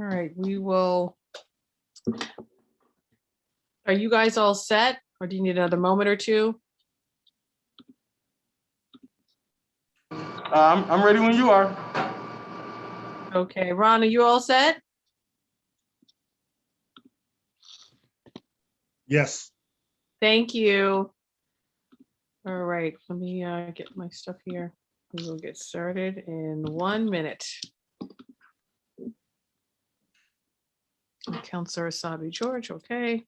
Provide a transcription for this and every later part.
All right, we will. Are you guys all set, or do you need another moment or two? I'm ready when you are. Okay, Ron, are you all set? Yes. Thank you. All right, let me get my stuff here. We will get started in 1 minute. Counselor Asabi George, okay.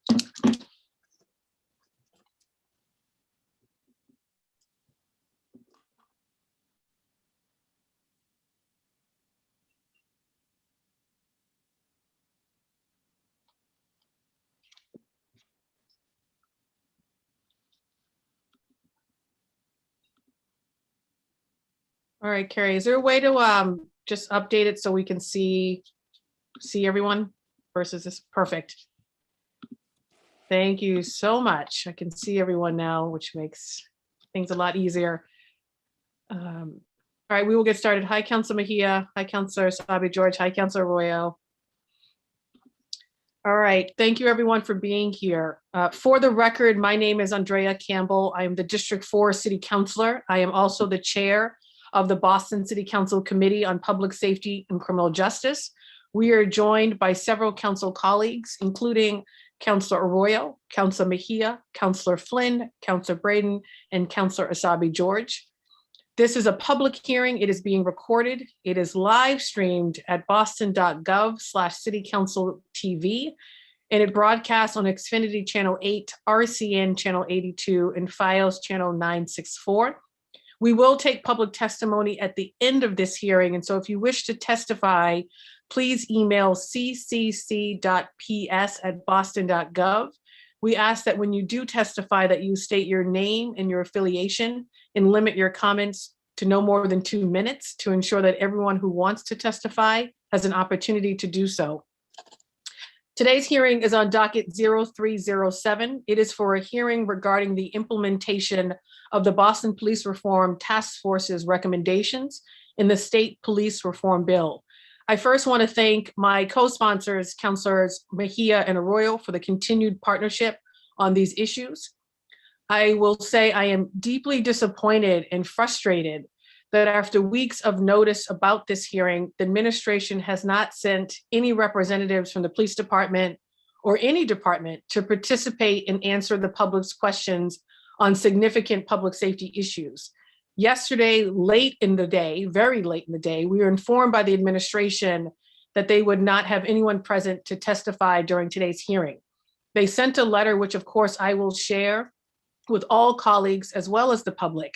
All right, Carrie, is there a way to just update it so we can see everyone versus this? Perfect. Thank you so much. I can see everyone now, which makes things a lot easier. All right, we will get started. Hi, Councilor Mejia. Hi, Councilor Asabi George. Hi, Councilor Arroyo. All right, thank you everyone for being here. For the record, my name is Andrea Campbell. I am the District 4 City Councilor. I am also the chair of the Boston City Council Committee on Public Safety and Criminal Justice. We are joined by several council colleagues, including Councilor Arroyo, Councilor Mejia, Councilor Flynn, Councilor Braden, and Councilor Asabi George. This is a public hearing. It is being recorded. It is live streamed at boston.gov/citycounciltv, and it broadcasts on Xfinity Channel 8, RCN Channel 82, and FiOS Channel 964. We will take public testimony at the end of this hearing, and so if you wish to testify, please email ccc.ps@boston.gov. We ask that when you do testify that you state your name and your affiliation and limit your comments to no more than 2 minutes to ensure that everyone who wants to testify has an opportunity to do so. Today's hearing is on docket 0307. It is for a hearing regarding the implementation of the Boston Police Reform Task Force's recommendations in the State Police Reform Bill. I first want to thank my co-sponsors, Councilors Mejia and Arroyo, for the continued partnership on these issues. I will say I am deeply disappointed and frustrated that after weeks of notice about this hearing, the administration has not sent any representatives from the police department or any department to participate and answer the public's questions on significant public safety issues. Yesterday, late in the day, very late in the day, we were informed by the administration that they would not have anyone present to testify during today's hearing. They sent a letter, which of course I will share with all colleagues as well as the public.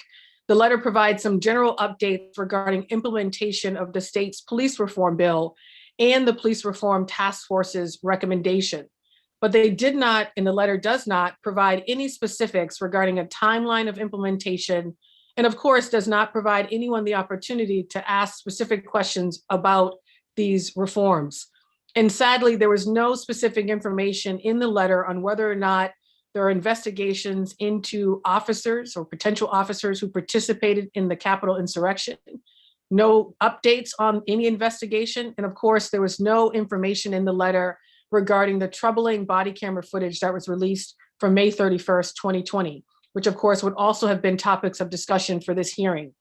The letter provides some general updates regarding implementation of the state's police reform bill and the police reform task force's recommendation. But they did not, and the letter does not, provide any specifics regarding a timeline of implementation, and of course does not provide anyone the opportunity to ask specific questions about these reforms. And sadly, there was no specific information in the letter on whether or not there are investigations into officers or potential officers who participated in the Capitol insurrection, no updates on any investigation. And of course, there was no information in the letter regarding the troubling body camera footage that was released from May 31st, 2020, which of course would also have been topics of discussion for this hearing.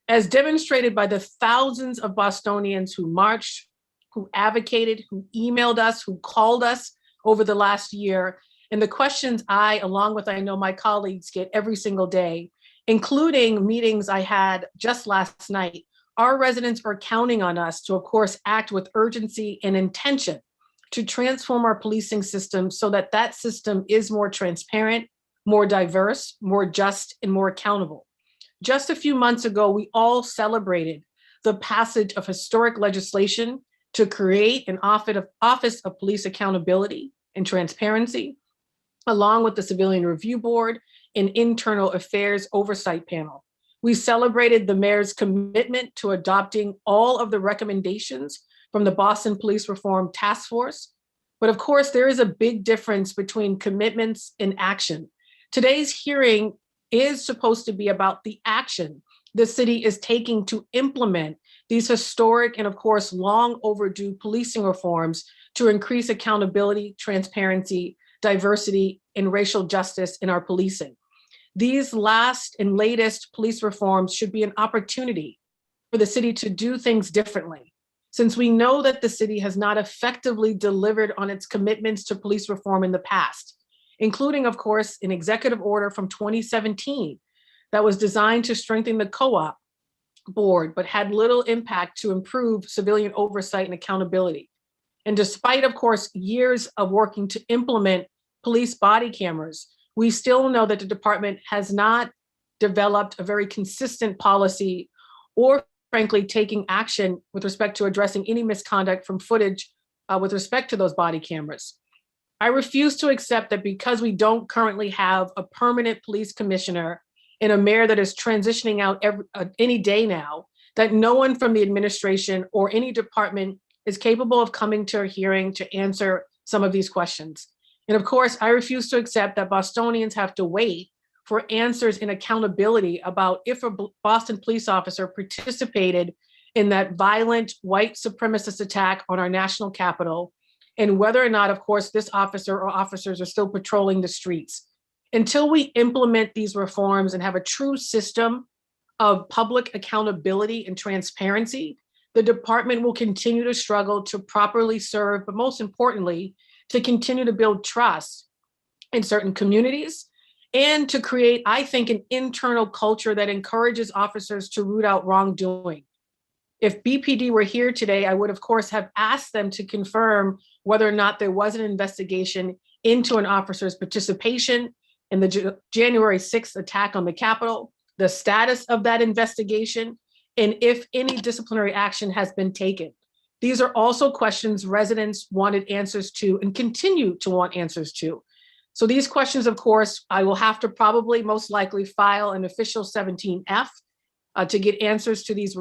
As demonstrated by the thousands of Bostonians who marched, who advocated, who emailed us, who called us over the last year, and the questions I, along with I know my colleagues, get every single day, including meetings I had just last night, our residents are counting on us to, of course, act with urgency and intention to transform our policing system so that that system is more transparent, more diverse, more just, and more accountable. Just a few months ago, we all celebrated the passage of historic legislation to create an Office of Police Accountability and Transparency, along with the Civilian Review Board and Internal Affairs Oversight Panel. We celebrated the mayor's commitment to adopting all of the recommendations from the Boston Police Reform Task Force. But of course, there is a big difference between commitments and action. Today's hearing is supposed to be about the action the city is taking to implement these historic and, of course, long overdue policing reforms to increase accountability, transparency, diversity, and racial justice in our policing. These last and latest police reforms should be an opportunity for the city to do things differently, since we know that the city has not effectively delivered on its commitments to police reform in the past, including, of course, an executive order from 2017 that was designed to strengthen the co-op board, but had little impact to improve civilian oversight and accountability. And despite, of course, years of working to implement police body cameras, we still know that the department has not developed a very consistent policy or, frankly, taking action with respect to addressing any misconduct from footage with respect to those body cameras. I refuse to accept that because we don't currently have a permanent police commissioner and a mayor that is transitioning out any day now, that no one from the administration or any department is capable of coming to a hearing to answer some of these questions. And of course, I refuse to accept that Bostonians have to wait for answers and accountability about if a Boston police officer participated in that violent white supremacist attack on our national capital, and whether or not, of course, this officer or officers are still patrolling the streets. Until we implement these reforms and have a true system of public accountability and transparency, the department will continue to struggle to properly serve, but most importantly, to continue to build trust in certain communities and to create, I think, an internal culture that encourages officers to root out wrongdoing. If BPD were here today, I would, of course, have asked them to confirm whether or not there was an investigation into an officer's participation in the January 6th attack on the Capitol, the status of that investigation, and if any disciplinary action has been taken. These are also questions residents wanted answers to and continue to want answers to. So these questions, of course, I will have to probably most likely file an official 17F to get answers to these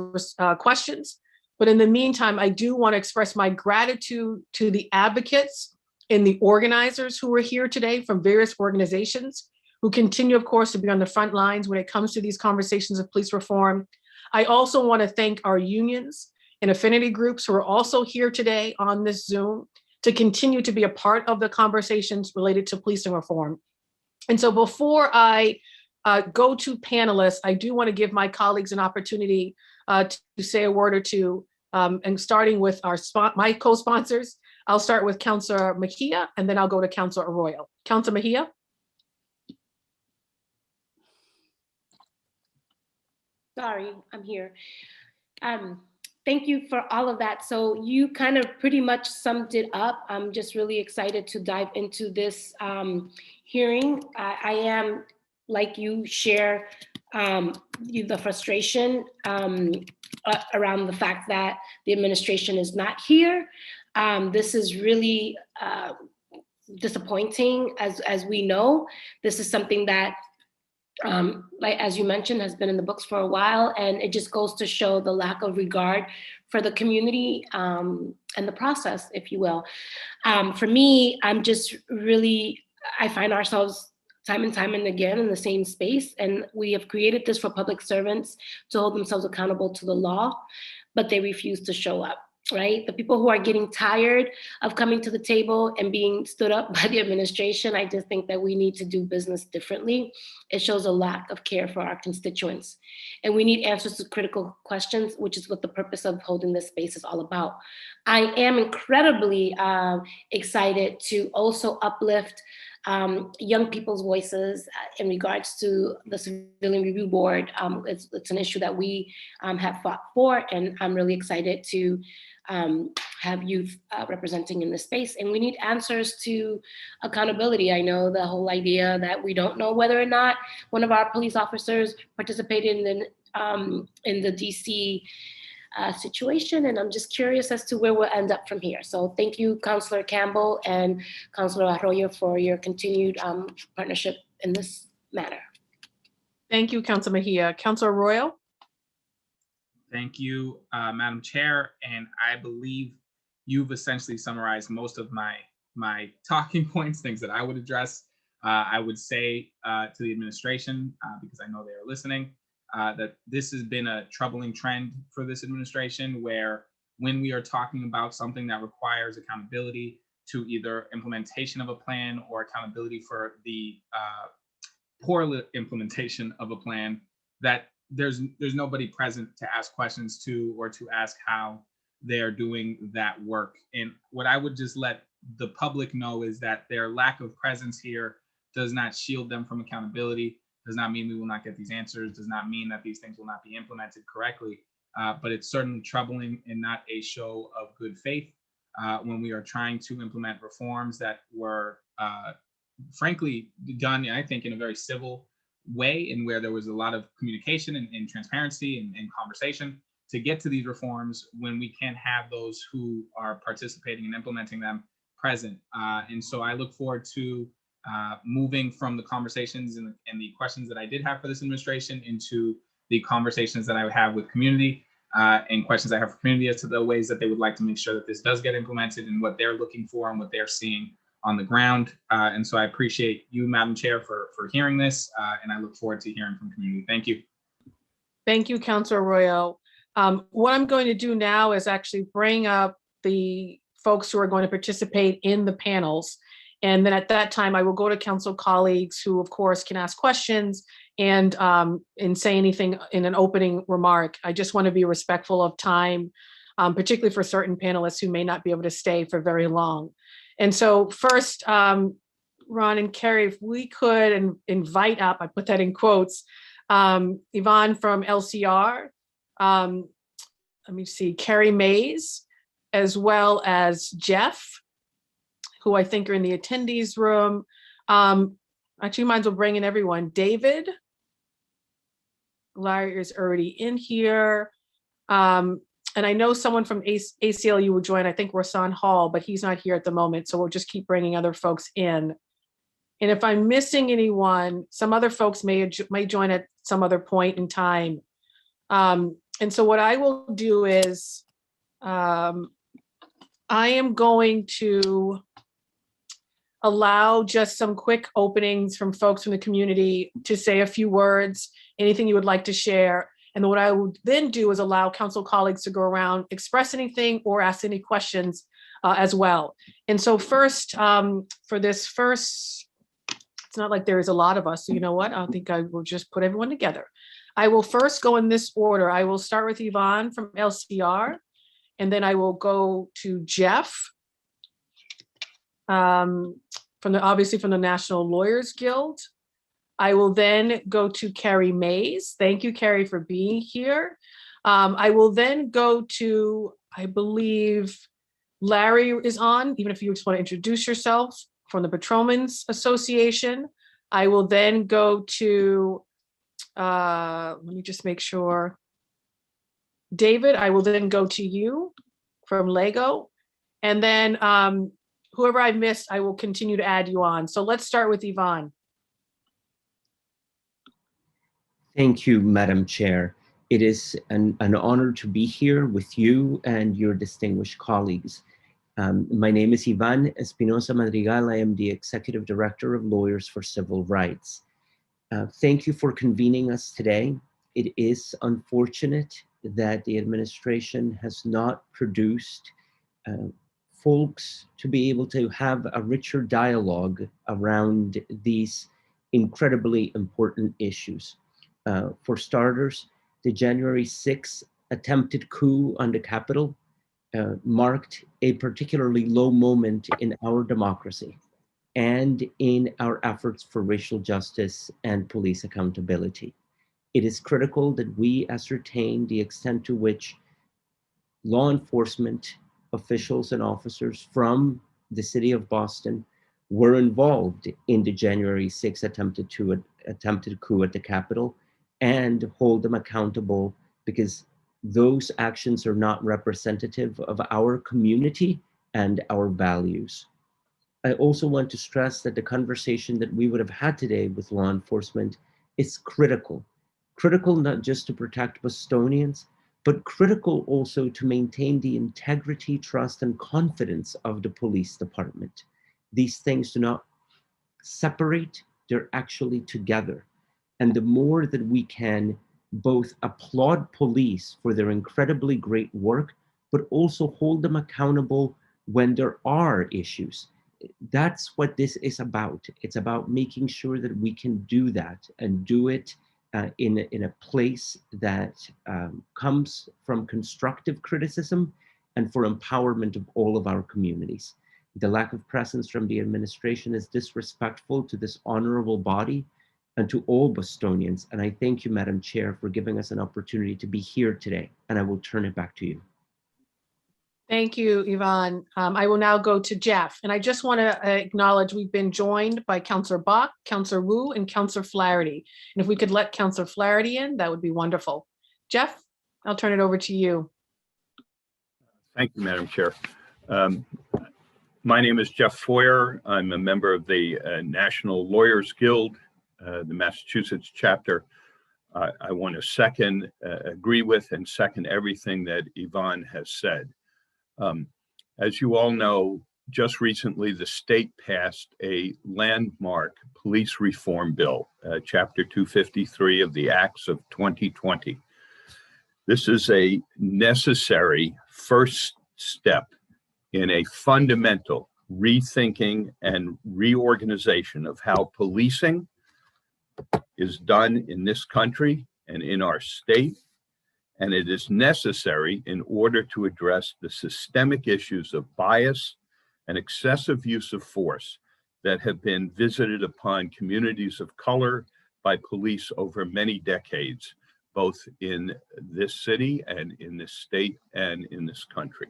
questions. But in the meantime, I do want to express my gratitude to the advocates and the organizers who are here today from various organizations who continue, of course, to be on the front lines when it comes to these conversations of police reform. I also want to thank our unions and affinity groups who are also here today on this Zoom to continue to be a part of the conversations related to policing reform. And so before I go to panelists, I do want to give my colleagues an opportunity to say a word or two, and starting with my co-sponsors. I'll start with Councilor Mejia, and then I'll go to Councilor Arroyo. Councilor Mejia. Sorry, I'm here. Thank you for all of that. So you kind of pretty much summed it up. I'm just really excited to dive into this hearing. I am, like you, share the frustration around the fact that the administration is not here. This is really disappointing, as we know. This is something that, like as you mentioned, has been in the books for a while, and it just goes to show the lack of regard for the community and the process, if you will. For me, I find ourselves time and time and again in the same space, and we have created this for public servants to hold themselves accountable to the law, but they refuse to show up. Right? The people who are getting tired of coming to the table and being stood up by the administration, I just think that we need to do business differently. It shows a lack of care for our constituents. And we need answers to critical questions, which is what the purpose of holding this space is all about. I am incredibly excited to also uplift young people's voices in regards to the Civilian Review Board. It's an issue that we have fought for, and I'm really excited to have youth representing in this space. And we need answers to accountability. I know the whole idea that we don't know whether or not one of our police officers participated in the DC situation, and I'm just curious as to where we'll end up from here. So thank you, Councilor Campbell and Councilor Arroyo, for your continued partnership in this matter. Thank you, Councilor Mejia. Councilor Arroyo. Thank you, Madam Chair, and I believe you've essentially summarized most of my talking points, things that I would address. I would say to the administration, because I know they are listening, that this has been a troubling trend for this administration, where when we are talking about something that requires accountability to either implementation of a plan or accountability for the poor implementation of a plan, that there's nobody present to ask questions to or to ask how they're doing that work. And what I would just let the public know is that their lack of presence here does not shield them from accountability, does not mean we will not get these answers, does not mean that these things will not be implemented correctly. But it's certainly troubling and not a show of good faith when we are trying to implement reforms that were frankly done, I think, in a very civil way, and where there was a lot of communication and transparency and conversation to get to these reforms, when we can't have those who are participating and implementing them present. And so I look forward to moving from the conversations and the questions that I did have for this administration into the conversations that I would have with community and questions I have for community as to the ways that they would like to make sure that this does get implemented and what they're looking for and what they're seeing on the ground. And so I appreciate you, Madam Chair, for hearing this, and I look forward to hearing from community. Thank you. Thank you, Councilor Arroyo. What I'm going to do now is actually bring up the folks who are going to participate in the panels. And then at that time, I will go to council colleagues who, of course, can ask questions and say anything in an opening remark. I just want to be respectful of time, particularly for certain panelists who may not be able to stay for very long. And so first, Ron and Carrie, if we could invite up, I put that in quotes, Yvonne from LCR, let me see, Carrie Mays, as well as Jeff, who I think are in the attendees room. Actually, might as well bring in everyone. David, Larry is already in here. And I know someone from ACLU will join, I think Rasan Hall, but he's not here at the moment. So we'll just keep bringing other folks in. And if I'm missing anyone, some other folks may join at some other point in time. And so what I will do is I am going to allow just some quick openings from folks from the community to say a few words, anything you would like to share. And what I will then do is allow council colleagues to go around, express anything or ask any questions as well. And so first, for this first, it's not like there is a lot of us, so you know what? I think I will just put everyone together. I will first go in this order. I will start with Yvonne from LCR, and then I will go to Jeff, obviously from the National Lawyers Guild. I will then go to Carrie Mays. Thank you, Carrie, for being here. I will then go to, I believe, Larry is on, even if you just want to introduce yourself, from the Patrolmen's Association. I will then go to, let me just make sure. David, I will then go to you from Lego. And then whoever I missed, I will continue to add you on. So let's start with Yvonne. Thank you, Madam Chair. It is an honor to be here with you and your distinguished colleagues. My name is Ivan Espinosa Madrigal. I am the Executive Director of Lawyers for Civil Rights. Thank you for convening us today. It is unfortunate that the administration has not produced folks to be able to have a richer dialogue around these incredibly important issues. For starters, the January 6th attempted coup on the Capitol marked a particularly low moment in our democracy and in our efforts for racial justice and police accountability. It is critical that we ascertain the extent to which law enforcement officials and officers from the city of Boston were involved in the January 6th attempted coup at the Capitol, and hold them accountable, because those actions are not representative of our community and our values. I also want to stress that the conversation that we would have had today with law enforcement is critical. Critical not just to protect Bostonians, but critical also to maintain the integrity, trust, and confidence of the police department. These things do not separate, they're actually together. And the more that we can both applaud police for their incredibly great work, but also hold them accountable when there are issues. That's what this is about. It's about making sure that we can do that and do it in a place that comes from constructive criticism and for empowerment of all of our communities. The lack of presence from the administration is disrespectful to this honorable body and to all Bostonians. And I thank you, Madam Chair, for giving us an opportunity to be here today. And I will turn it back to you. Thank you, Yvonne. I will now go to Jeff. And I just want to acknowledge we've been joined by Councillor Bach, Councillor Wu, and Councillor Flaherty. And if we could let Councillor Flaherty in, that would be wonderful. Jeff, I'll turn it over to you. Thank you, Madam Chair. My name is Jeff Foyer. I'm a member of the National Lawyers Guild, the Massachusetts chapter. I want to agree with and second everything that Yvonne has said. As you all know, just recently the state passed a landmark police reform bill, Chapter 253 of the Acts of 2020. This is a necessary first step in a fundamental rethinking and reorganization of how policing is done in this country and in our state. And it is necessary in order to address the systemic issues of bias and excessive use of force that have been visited upon communities of color by police over many decades, both in this city and in this state and in this country.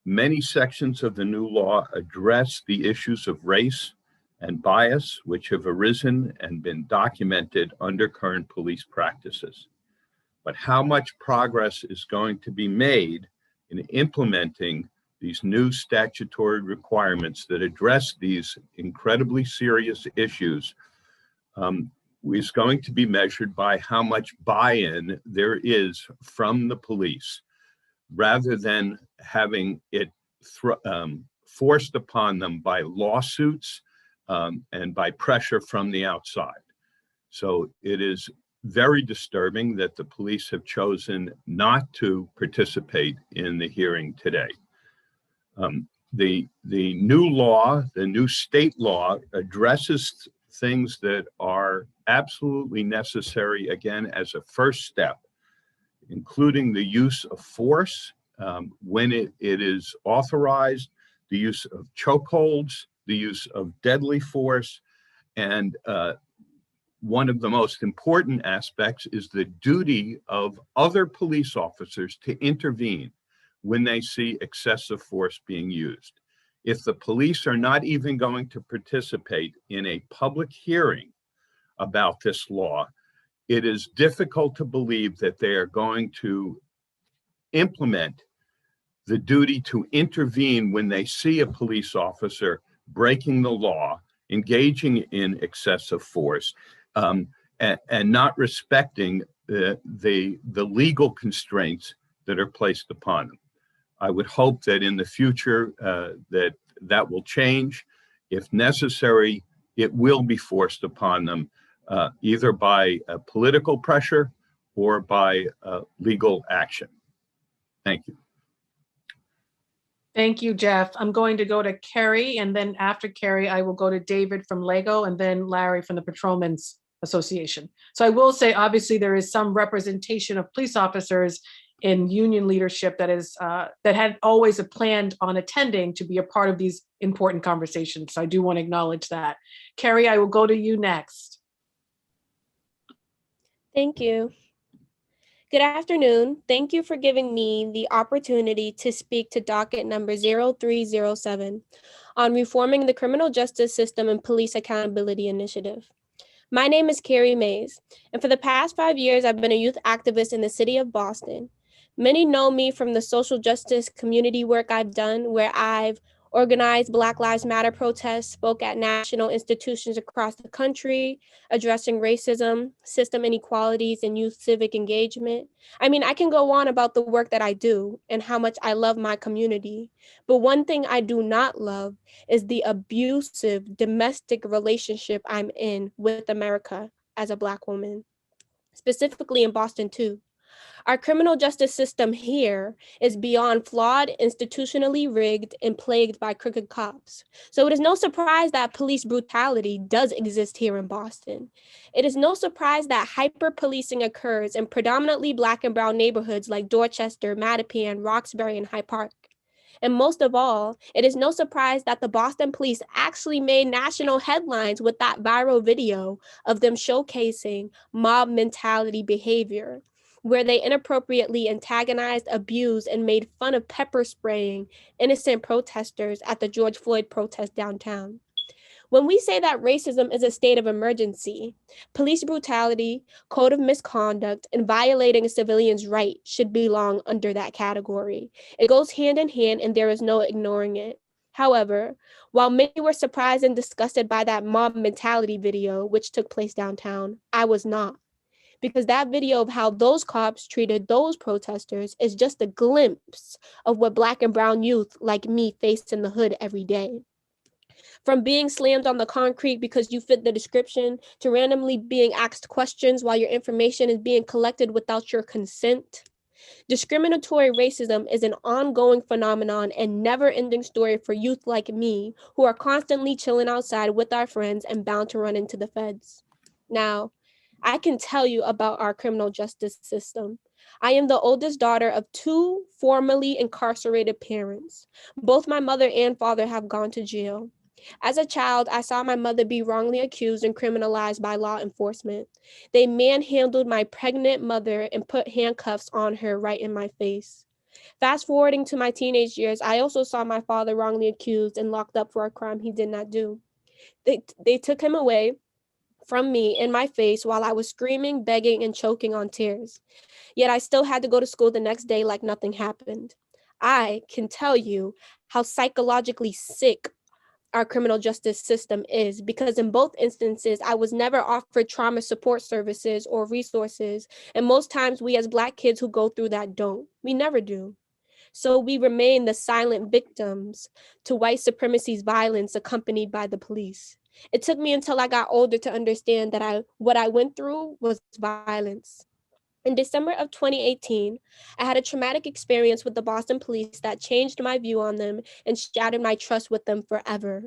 Many sections of the new law address the issues of race and bias, which have arisen and been documented under current police practices. But how much progress is going to be made in implementing these new statutory requirements that address these incredibly serious issues is going to be measured by how much buy-in there is from the police, rather than having it forced upon them by lawsuits and by pressure from the outside. So it is very disturbing that the police have chosen not to participate in the hearing today. The new law, the new state law, addresses things that are absolutely necessary, again, as a first step, including the use of force when it is authorized, the use of chokeholds, the use of deadly force, and one of the most important aspects is the duty of other police officers to intervene when they see excessive force being used. If the police are not even going to participate in a public hearing about this law, it is difficult to believe that they are going to implement the duty to intervene when they see a police officer breaking the law, engaging in excessive force, and not respecting the legal constraints that are placed upon them. I would hope that in the future that will change. If necessary, it will be forced upon them either by political pressure or by legal action. Thank you. Thank you, Jeff. I'm going to go to Carrie, and then after Carrie, I will go to David from LEGO and then Larry from the Patrolmen's Association. So I will say, obviously, there is some representation of police officers in union leadership that had always planned on attending to be a part of these important conversations. So I do want to acknowledge that. Carrie, I will go to you next. Thank you. Good afternoon. Thank you for giving me the opportunity to speak to docket number 0307 on reforming the criminal justice system and police accountability initiative. My name is Carrie Mays, and for the past 5 years, I've been a youth activist in the city of Boston. Many know me from the social justice community work I've done, where I've organized Black Lives Matter protests, spoke at national institutions across the country, addressing racism, system inequalities, and youth civic engagement. I mean, I can go on about the work that I do and how much I love my community. But one thing I do not love is the abusive domestic relationship I'm in with America as a Black woman. specifically in Boston too. Our criminal justice system here is beyond flawed, institutionally rigged, and plagued by crooked cops. So it is no surprise that police brutality does exist here in Boston. It is no surprise that hyper-policing occurs in predominantly Black and brown neighborhoods like Dorchester, Mattapan, Roxbury, and Hyde Park. And most of all, it is no surprise that the Boston police actually made national headlines with that viral video of them showcasing mob mentality behavior, where they inappropriately antagonized, abused, and made fun of pepper spraying innocent protesters at the George Floyd protest downtown. When we say that racism is a state of emergency, police brutality, code of misconduct, and violating a civilian's right should belong under that category. It goes hand in hand, and there is no ignoring it. However, while many were surprised and disgusted by that mob mentality video, which took place downtown, I was not. Because that video of how those cops treated those protesters is just a glimpse of what Black and brown youth like me face in the hood every day. From being slammed on the concrete because you fit the description, to randomly being asked questions while your information is being collected without your consent. Discriminatory racism is an ongoing phenomenon and never-ending story for youth like me who are constantly chilling outside with our friends and bound to run into the feds. Now, I can tell you about our criminal justice system. I am the oldest daughter of two formerly incarcerated parents. Both my mother and father have gone to jail. As a child, I saw my mother be wrongly accused and criminalized by law enforcement. They manhandled my pregnant mother and put handcuffs on her right in my face. Fast forwarding to my teenage years, I also saw my father wrongly accused and locked up for a crime he did not do. They took him away from me in my face while I was screaming, begging, and choking on tears. Yet I still had to go to school the next day like nothing happened. I can tell you how psychologically sick our criminal justice system is, because in both instances, I was never offered trauma support services or resources. And most times we as Black kids who go through that don't. We never do. So we remain the silent victims to white supremacy's violence accompanied by the police. It took me until I got older to understand that what I went through was violence. In December of 2018, I had a traumatic experience with the Boston police that changed my view on them and shattered my trust with them forever.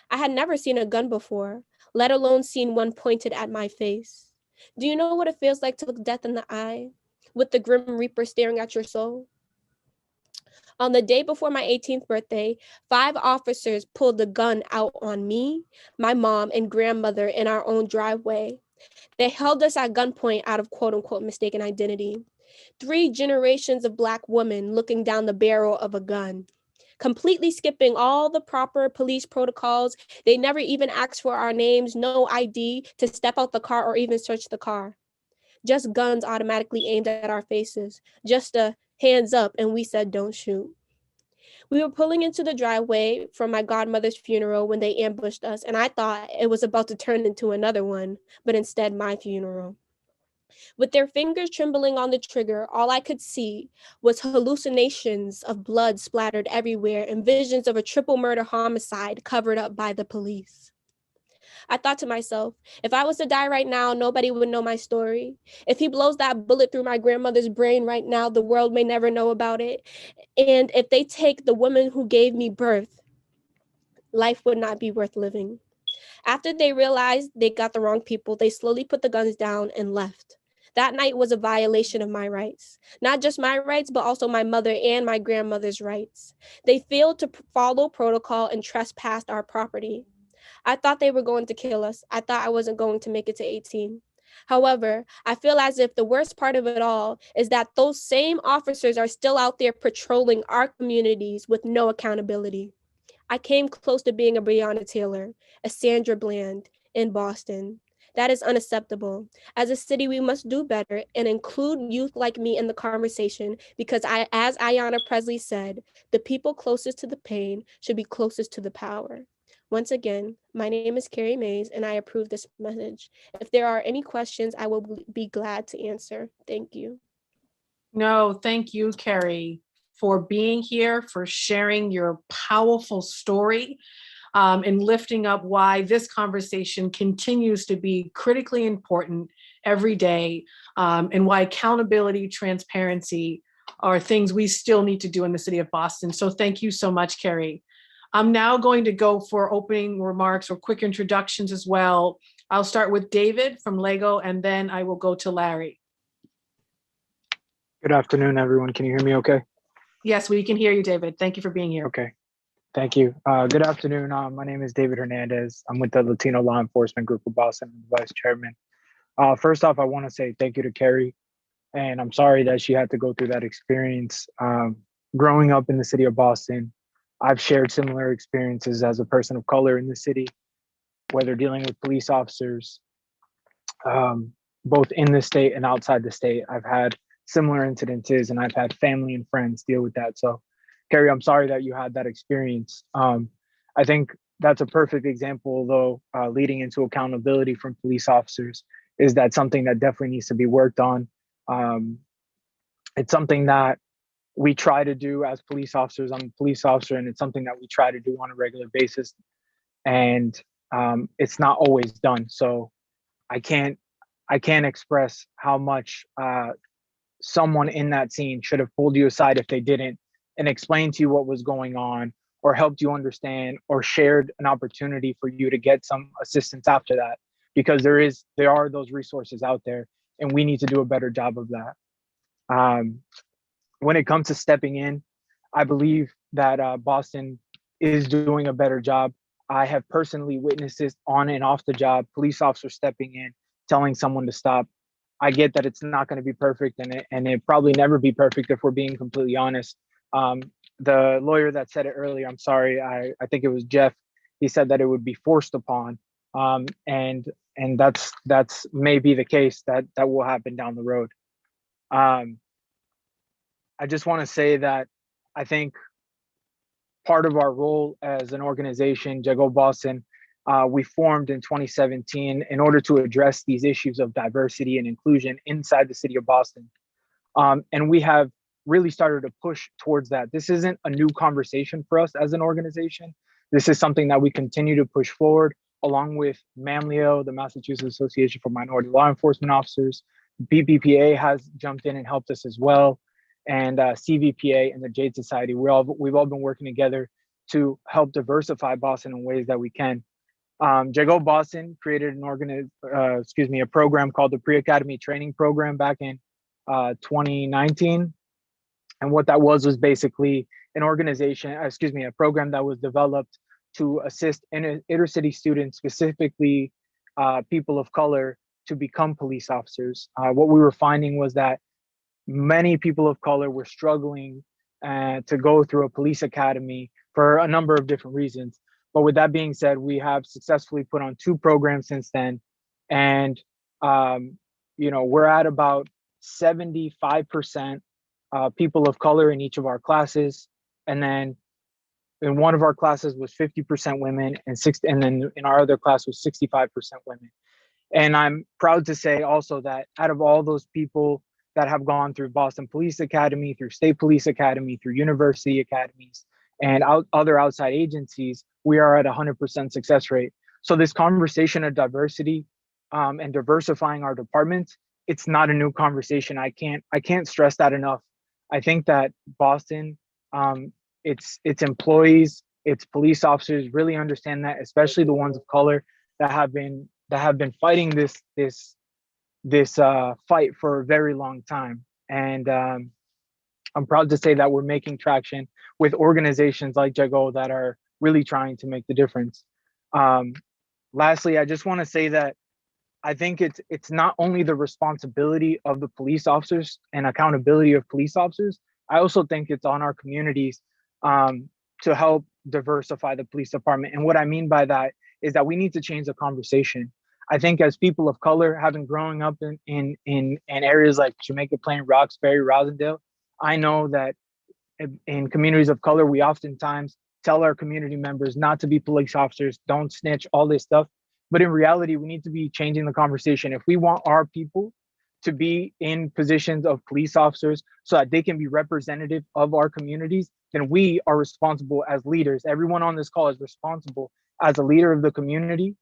I had never seen a gun before, let alone seen one pointed at my face. Do you know what it feels like to look death in the eye, with the Grim Reaper staring at your soul? On the day before my 18th birthday, 5 officers pulled a gun out on me, my mom, and grandmother in our own driveway. They held us at gunpoint out of quote unquote mistaken identity. 3 generations of Black women looking down the barrel of a gun, completely skipping all the proper police protocols. They never even asked for our names, no ID to step out the car or even search the car. Just guns automatically aimed at our faces. Just a hands up, and we said, don't shoot. We were pulling into the driveway from my godmother's funeral when they ambushed us, and I thought it was about to turn into another one, but instead my funeral. With their fingers trembling on the trigger, all I could see was hallucinations of blood splattered everywhere and visions of a triple murder homicide covered up by the police. I thought to myself, if I was to die right now, nobody would know my story. If he blows that bullet through my grandmother's brain right now, the world may never know about it. And if they take the woman who gave me birth, life would not be worth living. After they realized they got the wrong people, they slowly put the guns down and left. That night was a violation of my rights. Not just my rights, but also my mother and my grandmother's rights. They failed to follow protocol and trespassed our property. I thought they were going to kill us. I thought I wasn't going to make it to 18. However, I feel as if the worst part of it all is that those same officers are still out there patrolling our communities with no accountability. I came close to being a Breonna Taylor, a Sandra Bland in Boston. That is unacceptable. As a city, we must do better and include youth like me in the conversation because as Ayanna Presley said, the people closest to the pain should be closest to the power. Once again, my name is Carrie Mays and I approve this message. If there are any questions, I will be glad to answer. Thank you. No, thank you, Carrie, for being here, for sharing your powerful story. in lifting up why this conversation continues to be critically important every day, and why accountability, transparency are things we still need to do in the city of Boston. So thank you so much, Carrie. I'm now going to go for opening remarks or quick introductions as well. I'll start with David from Lego, and then I will go to Larry. Good afternoon, everyone. Can you hear me okay? Yes, we can hear you, David. Thank you for being here. Okay, thank you. Good afternoon. My name is David Hernandez. I'm with the Latino Law Enforcement Group of Boston, I'm the vice chairman. First off, I want to say thank you to Carrie, and I'm sorry that she had to go through that experience. Growing up in the city of Boston, I've shared similar experiences as a person of color in the city, whether dealing with police officers, both in the state and outside the state. I've had similar incidences, and I've had family and friends deal with that. So, Carrie, I'm sorry that you had that experience. I think that's a perfect example, though, leading into accountability from police officers. Is that something that definitely needs to be worked on? It's something that we try to do as police officers. I'm a police officer, and it's something that we try to do on a regular basis. And it's not always done. So I can't express how much someone in that scene should have pulled you aside if they didn't, and explained to you what was going on, or helped you understand, or shared an opportunity for you to get some assistance after that, because there are those resources out there, and we need to do a better job of that. When it comes to stepping in, I believe that Boston is doing a better job. I have personally witnessed this on and off the job, police officers stepping in, telling someone to stop. I get that it's not going to be perfect, and it probably never be perfect if we're being completely honest. The lawyer that said it earlier, I'm sorry, I think it was Jeff, he said that it would be forced upon. And that's maybe the case that will happen down the road. I just want to say that I think part of our role as an organization, Jago Boston, we formed in 2017 in order to address these issues of diversity and inclusion inside the city of Boston. And we have really started to push towards that. This isn't a new conversation for us as an organization. This is something that we continue to push forward, along with MAMLEO, the Massachusetts Association for Minority Law Enforcement Officers. BBPA has jumped in and helped us as well. And CVPA and the Jade Society, we've all been working together to help diversify Boston in ways that we can. Jago Boston created a program called the Pre-Academy Training Program back in 2019. And what that was basically a program that was developed to assist inner city students, specifically people of color, to become police officers. What we were finding was that many people of color were struggling to go through a police academy for a number of different reasons. But with that being said, we have successfully put on 2 programs since then. And, we're at about 75% people of color in each of our classes. And then in one of our classes was 50% women, and then in our other class was 65% women. And I'm proud to say also that out of all those people that have gone through Boston Police Academy, through State Police Academy, through university academies, and other outside agencies, we are at 100% success rate. So this conversation of diversity and diversifying our departments, it's not a new conversation. I can't stress that enough. I think that Boston, its employees, its police officers really understand that, especially the ones of color that have been fighting this fight for a very long time. And I'm proud to say that we're making traction with organizations like Jago that are really trying to make the difference. Lastly, I just want to say that I think it's not only the responsibility of the police officers and accountability of police officers. I also think it's on our communities to help diversify the police department. And what I mean by that is that we need to change the conversation. I think as people of color, having growing up in areas like Jamaica Plain, Roxbury, Rosendale, I know that in communities of color, we oftentimes tell our community members not to be police officers, don't snitch, all this stuff. But in reality, we need to be changing the conversation. If we want our people to be in positions of police officers so that they can be representative of our communities, then we are responsible as leaders. Everyone on this call is responsible as a leader of the community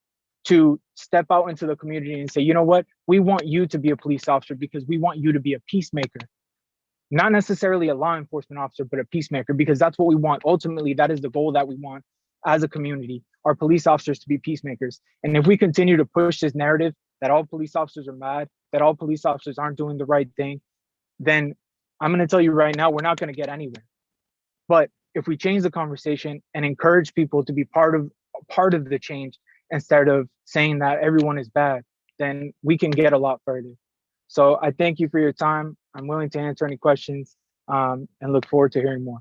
to step out into the community and say, you know what, we want you to be a police officer because we want you to be a peacemaker. Not necessarily a law enforcement officer, but a peacemaker, because that's what we want. Ultimately, that is the goal that we want as a community, our police officers to be peacemakers. And if we continue to push this narrative that all police officers are mad, that all police officers aren't doing the right thing, then I'm going to tell you right now, we're not going to get anywhere. But if we change the conversation and encourage people to be part of the change instead of saying that everyone is bad, then we can get a lot further. So I thank you for your time. I'm willing to answer any questions and look forward to hearing more.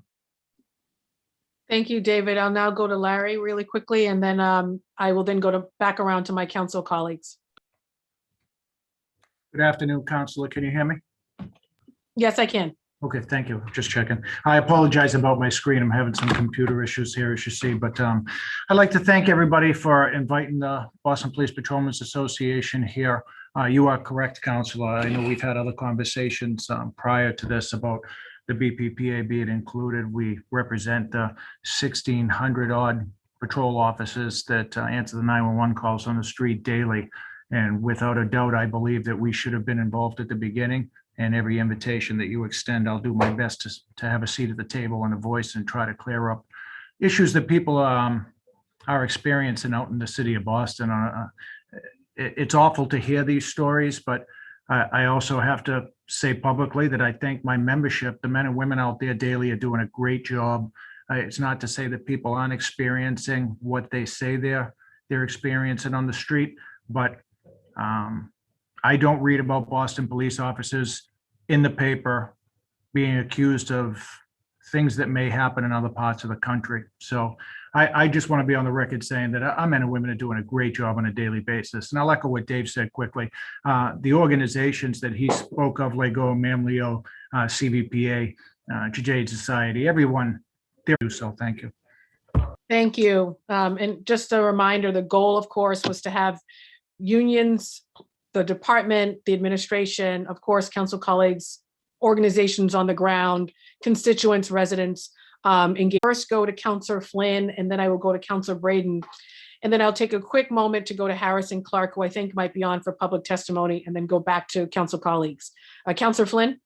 Thank you, David. I'll now go to Larry really quickly, and then I will then go back around to my council colleagues. Good afternoon, Councilor. Can you hear me? Yes, I can. Okay, thank you. Just checking. I apologize about my screen. I'm having some computer issues here, as you see, but I'd like to thank everybody for inviting the Boston Police Patrolmen's Association here. You are correct, Councilor. I know we've had other conversations prior to this about the BPPA being included. We represent the 1,600 odd patrol officers that answer the 911 calls on the street daily. And without a doubt, I believe that we should have been involved at the beginning. And every invitation that you extend, I'll do my best to have a seat at the table and a voice and try to clear up issues that people are experiencing out in the city of Boston. It's awful to hear these stories, but I also have to say publicly that I think my membership, the men and women out there daily, are doing a great job. It's not to say that people aren't experiencing what they say they're experiencing on the street, but I don't read about Boston police officers in the paper being accused of things that may happen in other parts of the country. So I just want to be on the record saying that our men and women are doing a great job on a daily basis. And I'll echo what Dave said quickly. The organizations that he spoke of, Lego, Mamleo, CVPA, Jade Society, everyone, they do so. Thank you. Thank you. And just a reminder, the goal, of course, was to have unions, the department, the administration, of course, council colleagues, organizations on the ground, constituents, residents, engage. First go to Councilor Flynn, and then I will go to Councilor Braden. And then I'll take a quick moment to go to Harrison Clark, who I think might be on for public testimony, and then go back to council colleagues. Councilor Flynn.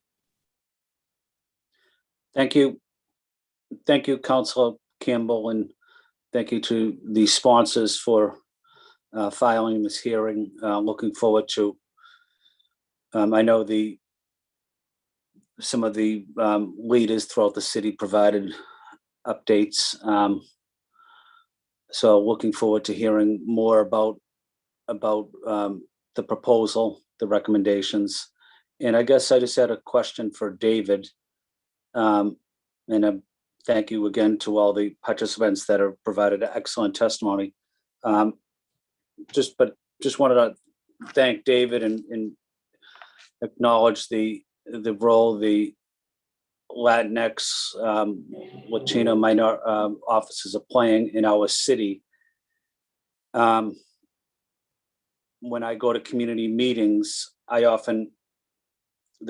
Thank you. Thank you, Councilor Campbell, and thank you to the sponsors for filing this hearing. Looking forward to, I know some of the leaders throughout the city provided updates. So looking forward to hearing more about the proposal, the recommendations. And I guess I just had a question for David. And thank you again to all the participants that have provided excellent testimony. Just wanted to thank David and acknowledge the role the Latinx, Latino minor officers are playing in our city. When I go to community meetings, the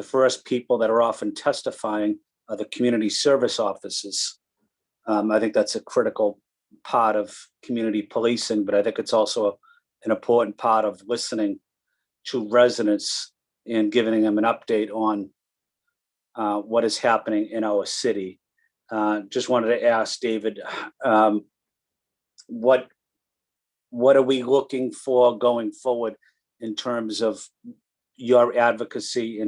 first people that are often testifying are the community service officers. I think that's a critical part of community policing, but I think it's also an important part of listening to residents and giving them an update on what is happening in our city. Just wanted to ask David, what are we looking for going forward in terms of your advocacy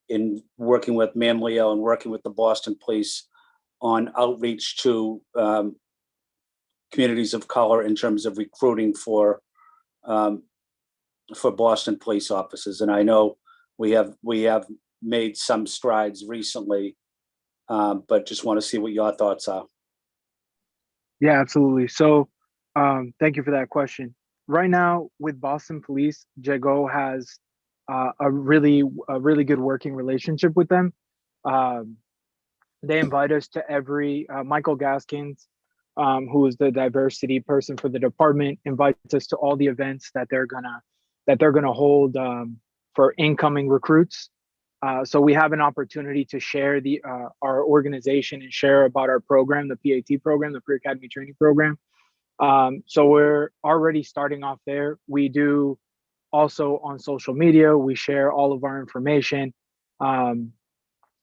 in working with Mamleo and working with the Boston Police on outreach to communities of color in terms of recruiting for Boston police officers? And I know we have made some strides recently, but just want to see what your thoughts are. Yeah, absolutely. So thank you for that question. Right now with Boston Police, JAGO has a really good working relationship with them. They invite us to every, Michael Gaskins, who is the diversity person for the department, invites us to all the events that they're gonna hold for incoming recruits. So we have an opportunity to share our organization and share about our program, the PAT program, the Pre Academy Training Program. So we're already starting off there. We do also on social media, we share all of our information.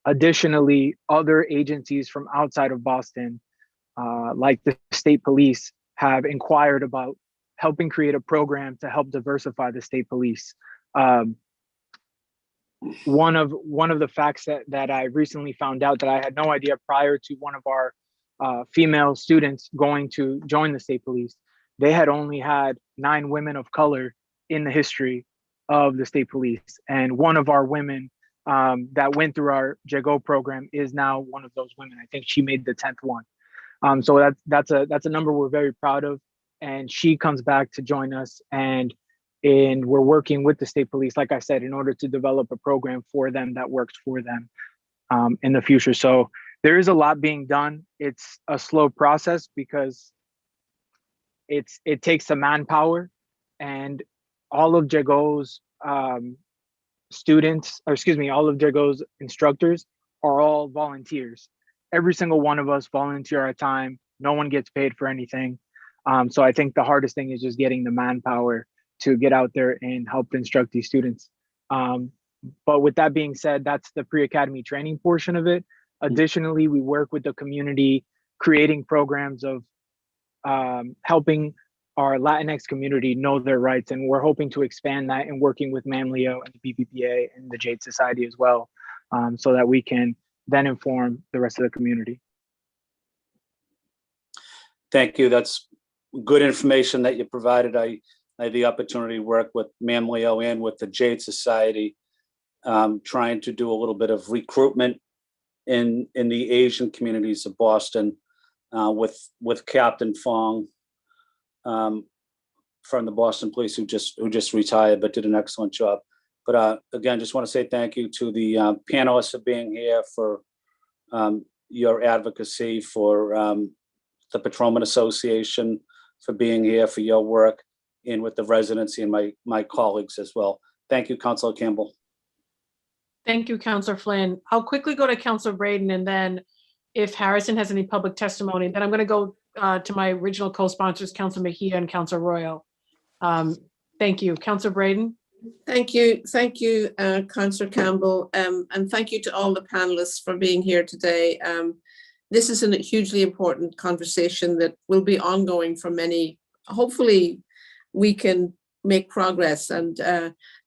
Additionally, other agencies from outside of Boston, like the state police, have inquired about helping create a program to help diversify the state police. One of the facts that I recently found out that I had no idea prior to one of our female students going to join the state police, they had only had 9 women of color in the history of the state police. And one of our women that went through our JAGO program is now one of those women. I think she made the 10th one. So that's a number we're very proud of. And she comes back to join us, and we're working with the state police, like I said, in order to develop a program for them that works for them in the future. So there is a lot being done. It's a slow process because it takes some manpower, and all of JAGO's students, or excuse me, all of JAGO's instructors are all volunteers. Every single one of us volunteer our time. No one gets paid for anything. So I think the hardest thing is just getting the manpower to get out there and help instruct these students. But with that being said, that's the pre-academy training portion of it. Additionally, we work with the community, creating programs of helping our Latinx community know their rights. And we're hoping to expand that and working with MAMLEO and the BPPA and the Jade Society as well, so that we can then inform the rest of the community. Thank you. That's good information that you provided. I had the opportunity to work with MAMLEO and with the Jade Society, trying to do a little bit of recruitment in the Asian communities of Boston, with Captain Fong from the Boston Police, who just retired but did an excellent job. But again, just want to say thank you to the panelists for being here, for your advocacy, for the Patrolman Association for being here, for your work, and with the residency and my colleagues as well. Thank you, Councilor Campbell. Thank you, Councilor Flynn. I'll quickly go to Councilor Braden, and then if Harrison has any public testimony, then I'm going to go to my original co-sponsors, Councilor Mejia and Councilor Royal. Thank you. Councilor Braden. Thank you, Councillor Campbell, and thank you to all the panelists for being here today. This is a hugely important conversation that will be ongoing for many. Hopefully, we can make progress, and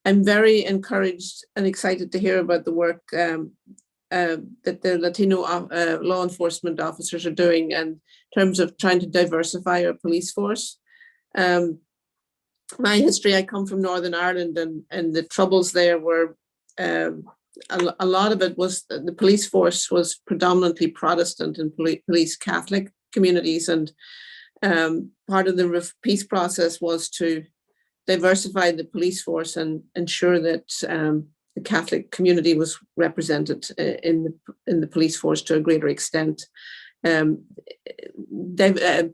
I'm very encouraged and excited to hear about the work that the Latino law enforcement officers are doing in terms of trying to diversify our police force. My history, I come from Northern Ireland, and the troubles there were, a lot of it was the police force was predominantly Protestant and police Catholic communities, and part of the peace process was to diversify the police force and ensure that the Catholic community was represented in the police force to a greater extent.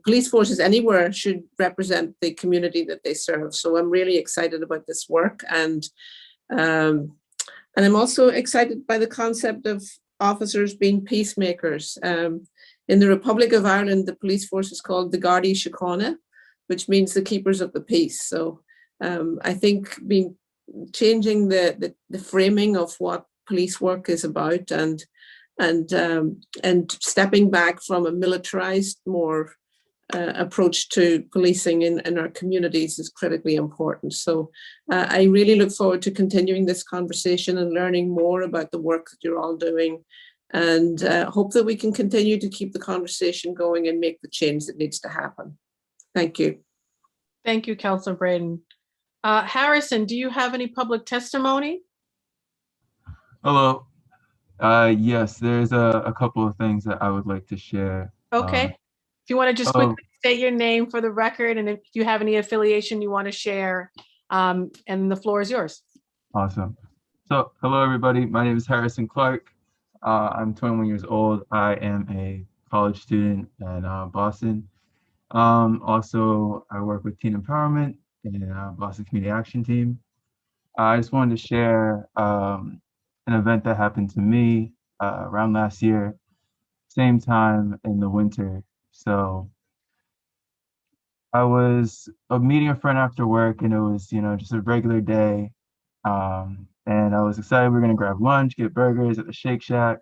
Police forces anywhere should represent the community that they serve. So I'm really excited about this work, and I'm also excited by the concept of officers being peacemakers. In the Republic of Ireland, the police force is called the Gardaí Síochána, which means the keepers of the peace. So I think changing the framing of what police work is about, and stepping back from a militarized, more approach to policing in our communities is critically important. So I really look forward to continuing this conversation and learning more about the work that you're all doing, and hope that we can continue to keep the conversation going and make the change that needs to happen. Thank you. Thank you, Councilor Braden. Harrison, do you have any public testimony? Hello. Yes, there's a couple of things that I would like to share. Okay. If you want to just quickly state your name for the record, and if you have any affiliation you want to share, and the floor is yours. Awesome. So, hello everybody. My name is Harrison Clark. I'm 21 years old. I am a college student in Boston. Also, I work with Teen Empowerment in Boston Community Action Team. I just wanted to share an event that happened to me around last year, same time in the winter. So I was meeting a friend after work, and it was, you know, just a regular day. And I was excited we were gonna grab lunch, get burgers at the Shake Shack.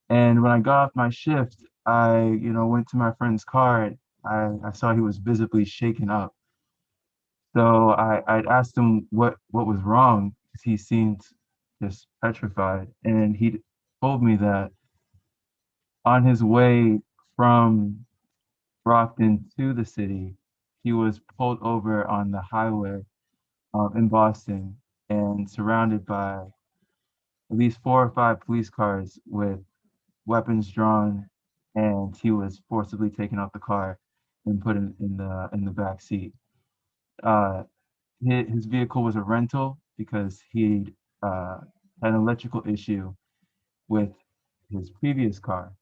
And when I got off my shift, I, you know, went to my friend's car. And I saw he was visibly shaken up. So I'd asked him what was wrong, because he seemed just petrified. And he told me that on his way from Brockton to the city, he was pulled over on the highway in Boston and surrounded by at least 4 or 5 police cars with weapons drawn, and he was forcibly taken out the car and put in the back seat. Uh, his vehicle was a rental because he had an electrical issue with his previous car.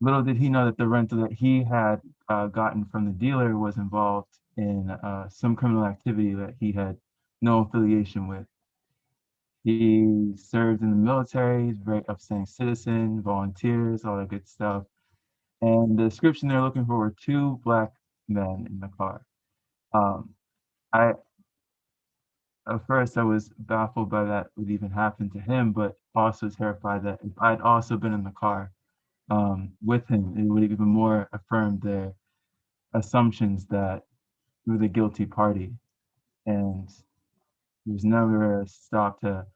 Little did he know that the rental that he had gotten from the dealer was involved in some criminal activity that he had no affiliation with. He served in the military, he's a very upstanding citizen, volunteers, all that good stuff. And the description they're looking for were 2 black men in the car. I At first I was baffled by that would even happen to him, but also terrified that if I'd also been in the car with him, it would even more affirm their assumptions that we were the guilty party. And there was never a stop to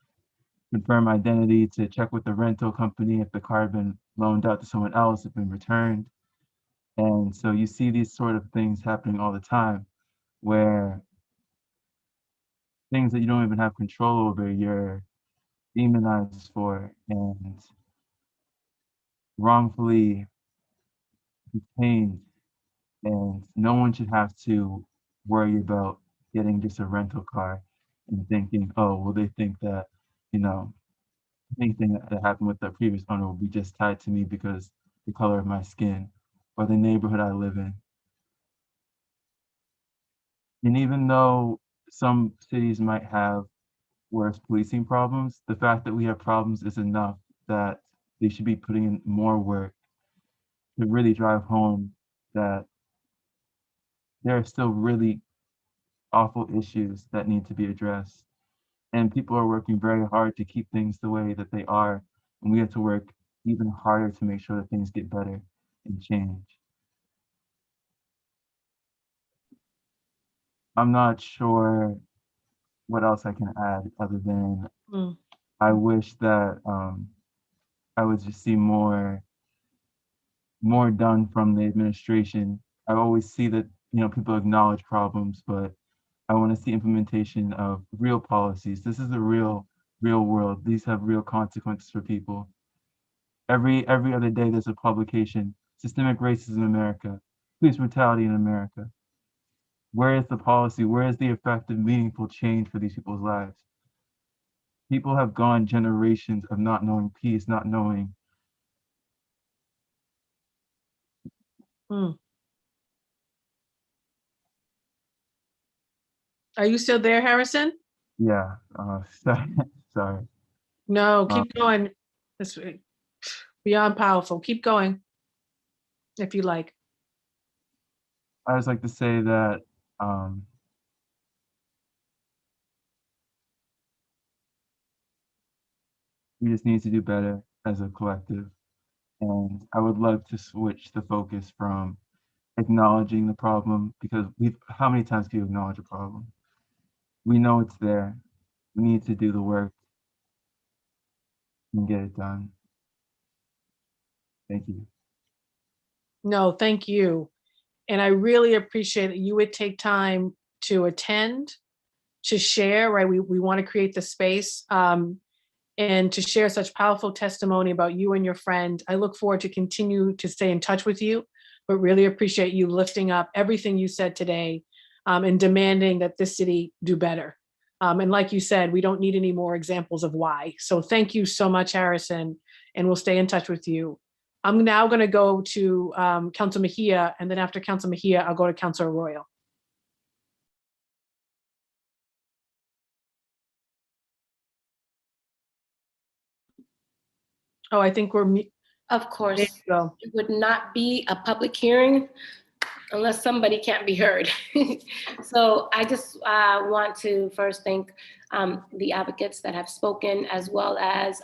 confirm identity, to check with the rental company if the car had been loaned out to someone else, had been returned. And so you see these sort of things happening all the time, where things that you don't even have control over, you're demonized for and wrongfully detained. And no one should have to worry about getting just a rental car and thinking, oh, well, they think that, you know, anything that happened with the previous owner will be just tied to me because the color of my skin or the neighborhood I live in. And even though some cities might have worse policing problems, the fact that we have problems is enough that they should be putting in more work to really drive home that there are still really awful issues that need to be addressed. And people are working very hard to keep things the way that they are. And we have to work even harder to make sure that things get better and change. I'm not sure what else I can add other than I wish that I would just see more done from the administration. I always see that, you know, people acknowledge problems, but I want to see implementation of real policies. This is a real world. These have real consequences for people. Every other day there's a publication, systemic racism in America, police brutality in America. Where is the policy? Where is the effective, meaningful change for these people's lives? People have gone generations of not knowing peace, not knowing. Are you still there, Harrison? Yeah, sorry. No, keep going. This beyond powerful. Keep going, if you like. I just like to say that we just need to do better as a collective. And I would love to switch the focus from acknowledging the problem, because how many times do you acknowledge a problem? We know it's there. We need to do the work and get it done. Thank you. No, thank you. And I really appreciate that you would take time to attend, to share, right? We want to create the space and to share such powerful testimony about you and your friend. I look forward to continue to stay in touch with you, but really appreciate you lifting up everything you said today and demanding that this city do better. And like you said, we don't need any more examples of why. So thank you so much, Harrison, and we'll stay in touch with you. I'm now going to go to Council Mejia, and then after Council Mejia, I'll go to Councilor Royal. Oh, I think we're. Of course, There you go. it would not be a public hearing unless somebody can't be heard. So I just want to first thank the advocates that have spoken, as well as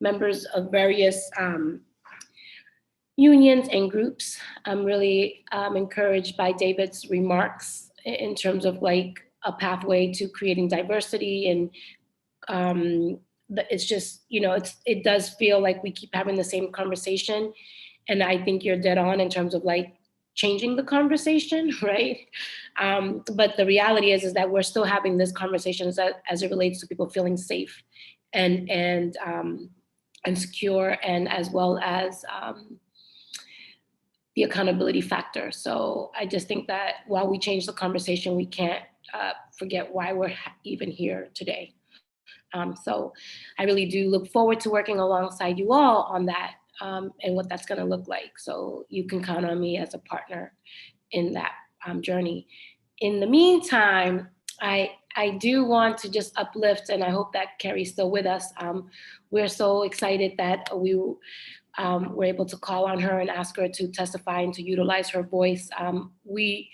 members of various unions and groups. I'm really encouraged by David's remarks in terms of like a pathway to creating diversity, and it's just, it does feel like we keep having the same conversation. And I think you're dead on in terms of like changing the conversation, right? But the reality is that we're still having this conversation as it relates to people feeling safe and secure, and as well as the accountability factor. So I just think that while we change the conversation, we can't forget why we're even here today. So I really do look forward to working alongside you all on that, and what that's going to look like. So you can count on me as a partner in that journey. In the meantime, I do want to just uplift, and I hope that Carrie's still with us. We're so excited that we were able to call on her and ask her to testify and to utilize her voice. We,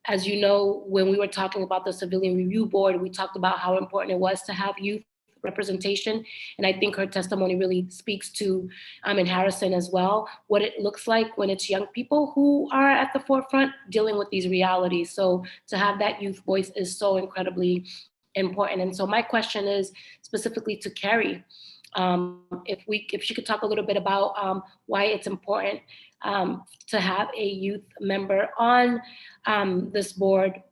as you know, when we were talking about the Civilian Review Board, we talked about how important it was to have youth representation. And I think her testimony really speaks to, in Harrison as well, what it looks like when it's young people who are at the forefront dealing with these realities. So to have that youth voice is so incredibly important. And so my question is specifically to Carrie, if she could talk a little bit about why it's important to have a youth member on this board,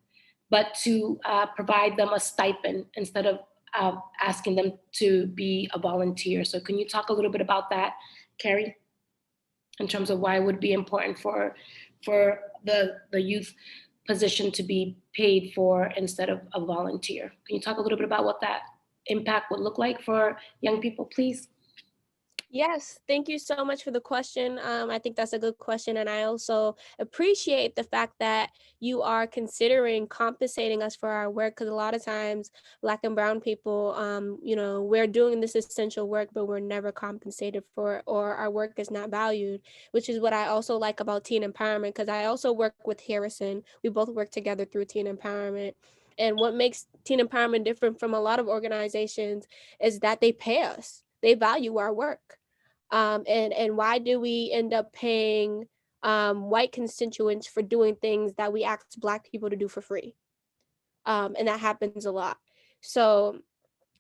but to provide them a stipend instead of asking them to be a volunteer. So can you talk a little bit about that, Carrie, in terms of why it would be important for the youth position to be paid for instead of a volunteer? Can you talk a little bit about what that impact would look like for young people, please? Yes, thank you so much for the question. I think that's a good question. And I also appreciate the fact that you are considering compensating us for our work, because a lot of times Black and brown people, we're doing this essential work, but we're never compensated for it, or our work is not valued, which is what I also like about teen empowerment, because I also work with Harrison. We both work together through teen empowerment. And what makes teen empowerment different from a lot of organizations is that they pay us. They value our work. And why do we end up paying white constituents for doing things that we ask Black people to do for free? And that happens a lot. So,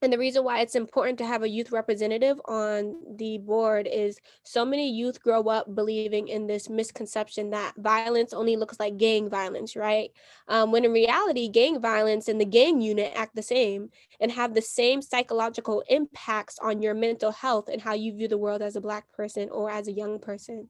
and the reason why it's important to have a youth representative on the board is so many youth grow up believing in this misconception that violence only looks like gang violence, right? When in reality, gang violence and the gang unit act the same and have the same psychological impacts on your mental health and how you view the world as a Black person or as a young person.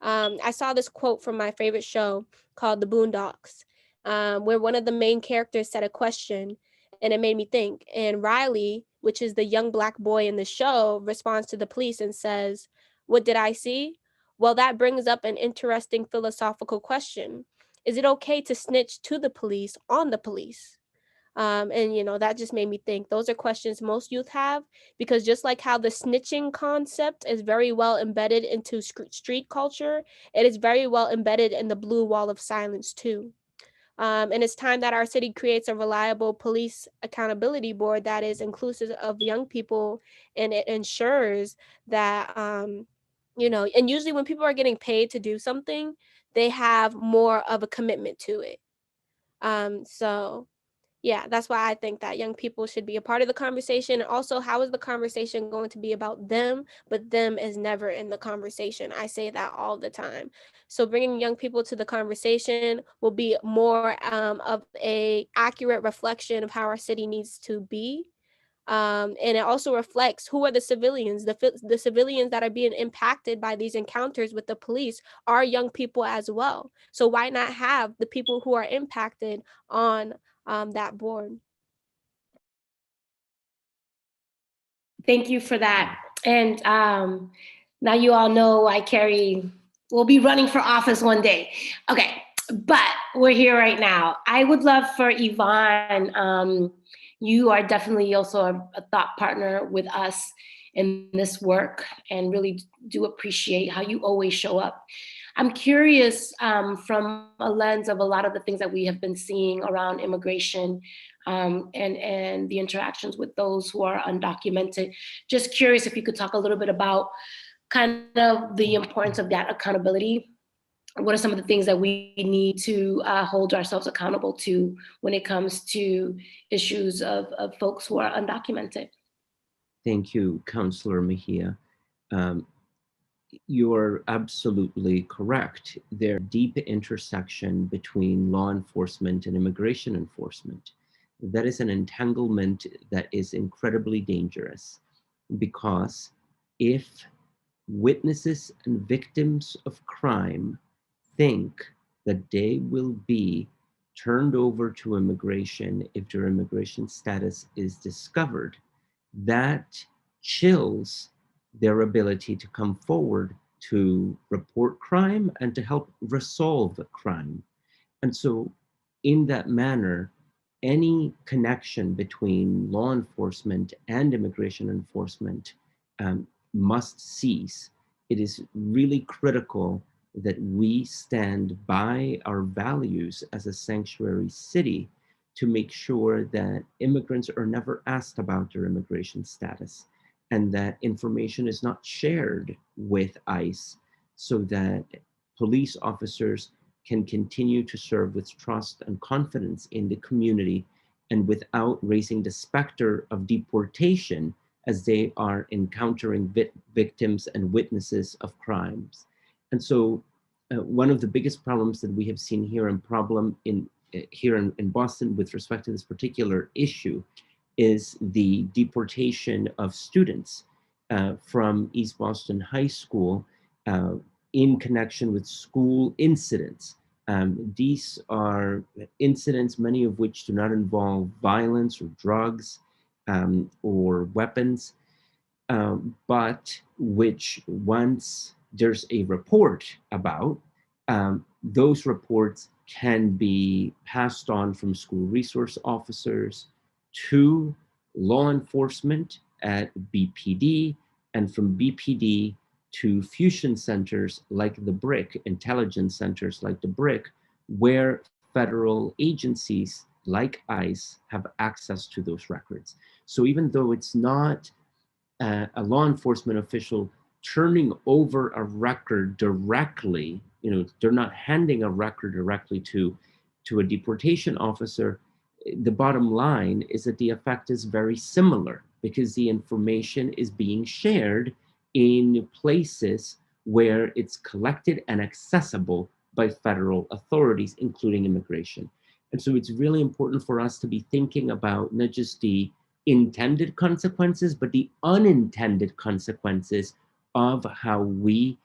I saw this quote from my favorite show called The Boondocks, where one of the main characters said a question, and it made me think. And Riley, which is the young Black boy in the show, responds to the police and says, "What did I see?" Well, that brings up an interesting philosophical question. Is it okay to snitch to the police on the police? And that just made me think. Those are questions most youth have, because just like how the snitching concept is very well embedded into street culture, it is very well embedded in the blue wall of silence too. And it's time that our city creates a reliable police accountability board that is inclusive of young people, and it ensures that, and usually when people are getting paid to do something, they have more of a commitment to it. So yeah, that's why I think that young people should be a part of the conversation. And also, how is the conversation going to be about them, but them is never in the conversation? I say that all the time. So bringing young people to the conversation will be more of a accurate reflection of how our city needs to be. And it also reflects who are the civilians. The civilians that are being impacted by these encounters with the police are young people as well. So why not have the people who are impacted on that board? Thank you for that. And now you all know Carrie will be running for office one day. Okay, but we're here right now. I would love for Yvonne, you are definitely also a thought partner with us in this work, and really do appreciate how you always show up. I'm curious from a lens of a lot of the things that we have been seeing around immigration and the interactions with those who are undocumented. Just curious if you could talk a little bit about kind of the importance of that accountability. What are some of the things that we need to hold ourselves accountable to when it comes to issues of folks who are undocumented? Thank you, Councillor Mejia. You're absolutely correct. There's a deep intersection between law enforcement and immigration enforcement. That is an entanglement that is incredibly dangerous, because if witnesses and victims of crime think that they will be turned over to immigration if their immigration status is discovered, that chills their ability to come forward to report crime and to help resolve crime. And so in that manner, any connection between law enforcement and immigration enforcement must cease. It is really critical that we stand by our values as a sanctuary city to make sure that immigrants are never asked about their immigration status, and that information is not shared with ICE, so that police officers can continue to serve with trust and confidence in the community, and without raising the specter of deportation as they are encountering victims and witnesses of crimes. And so one of the biggest problems that we have seen here in Boston with respect to this particular issue is the deportation of students from East Boston High School in connection with school incidents. These are incidents, many of which do not involve violence or drugs or weapons, but which, once there's a report about, those reports can be passed on from school resource officers to law enforcement at BPD, and from BPD to fusion centers like the BRIC, intelligence centers like the BRIC, where federal agencies like ICE have access to those records. So even though it's not a law enforcement official turning over a record directly, they're not handing a record directly to a deportation officer, the bottom line is that the effect is very similar, because the information is being shared in places where it's collected and accessible by federal authorities, including immigration. And so it's really important for us to be thinking about not just the intended consequences, but the unintended consequences of how we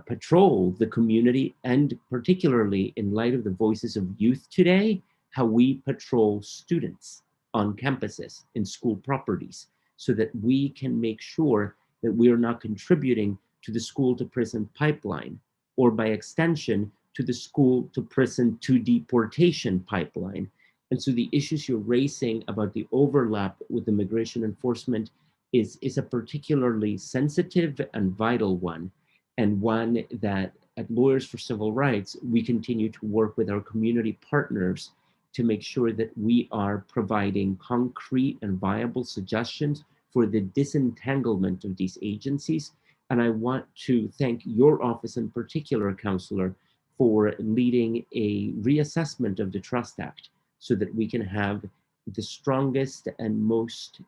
patrol the community, and particularly in light of the voices of youth today, how we patrol students on campuses, in school properties, so that we can make sure that we are not contributing to the school to prison pipeline, or by extension, to the school to prison to deportation pipeline. And so the issues you're raising about the overlap with immigration enforcement is a particularly sensitive and vital one, and one that at Lawyers for Civil Rights, we continue to work with our community partners to make sure that we are providing concrete and viable suggestions for the disentanglement of these agencies. And I want to thank your office in particular, Councillor, for leading a reassessment of the Trust Act, so that we can have the strongest and most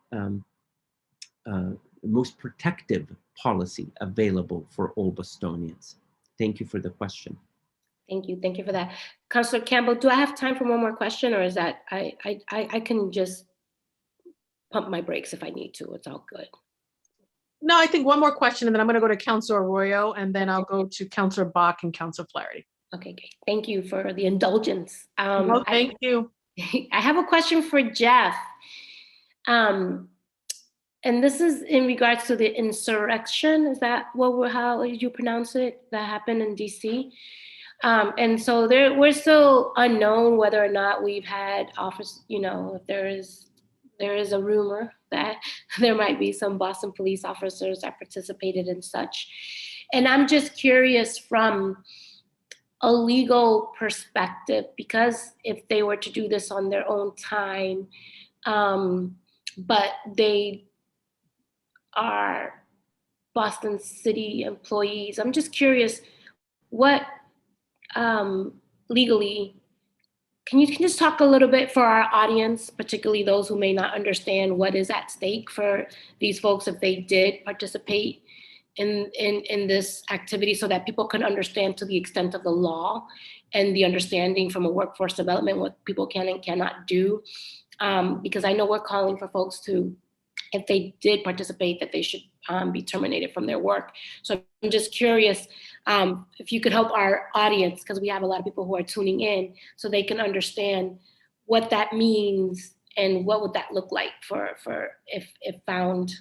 protective policy available for all Bostonians. Thank you for the question. Thank you for that. Councillor Campbell, do I have time for one more question, or is that I can just pump my brakes if I need to? It's all good. No, I think one more question, and then I'm going to go to Councillor Arroyo, and then I'll go to Councillor Bach and Councillor Flaherty. Okay, great. Thank you for the indulgence. No, thank you. I have a question for Jeff. And this is in regards to the insurrection. Is that how you pronounce it? That happened in DC. And so we're still unknown whether or not we've had officers, if there is a rumor that there might be some Boston police officers that participated in such. And I'm just curious, from a legal perspective, because if they were to do this on their own time, but they are Boston City employees, I'm just curious, what legally, can you just talk a little bit for our audience, particularly those who may not understand what is at stake for these folks if they did participate in this activity, so that people can understand to the extent of the law and the understanding from a workforce development what people can and cannot do. Because I know we're calling for folks to, if they did participate, that they should be terminated from their work. So I'm just curious if you could help our audience, because we have a lot of people who are tuning in, so they can understand what that means and what would that look like for if found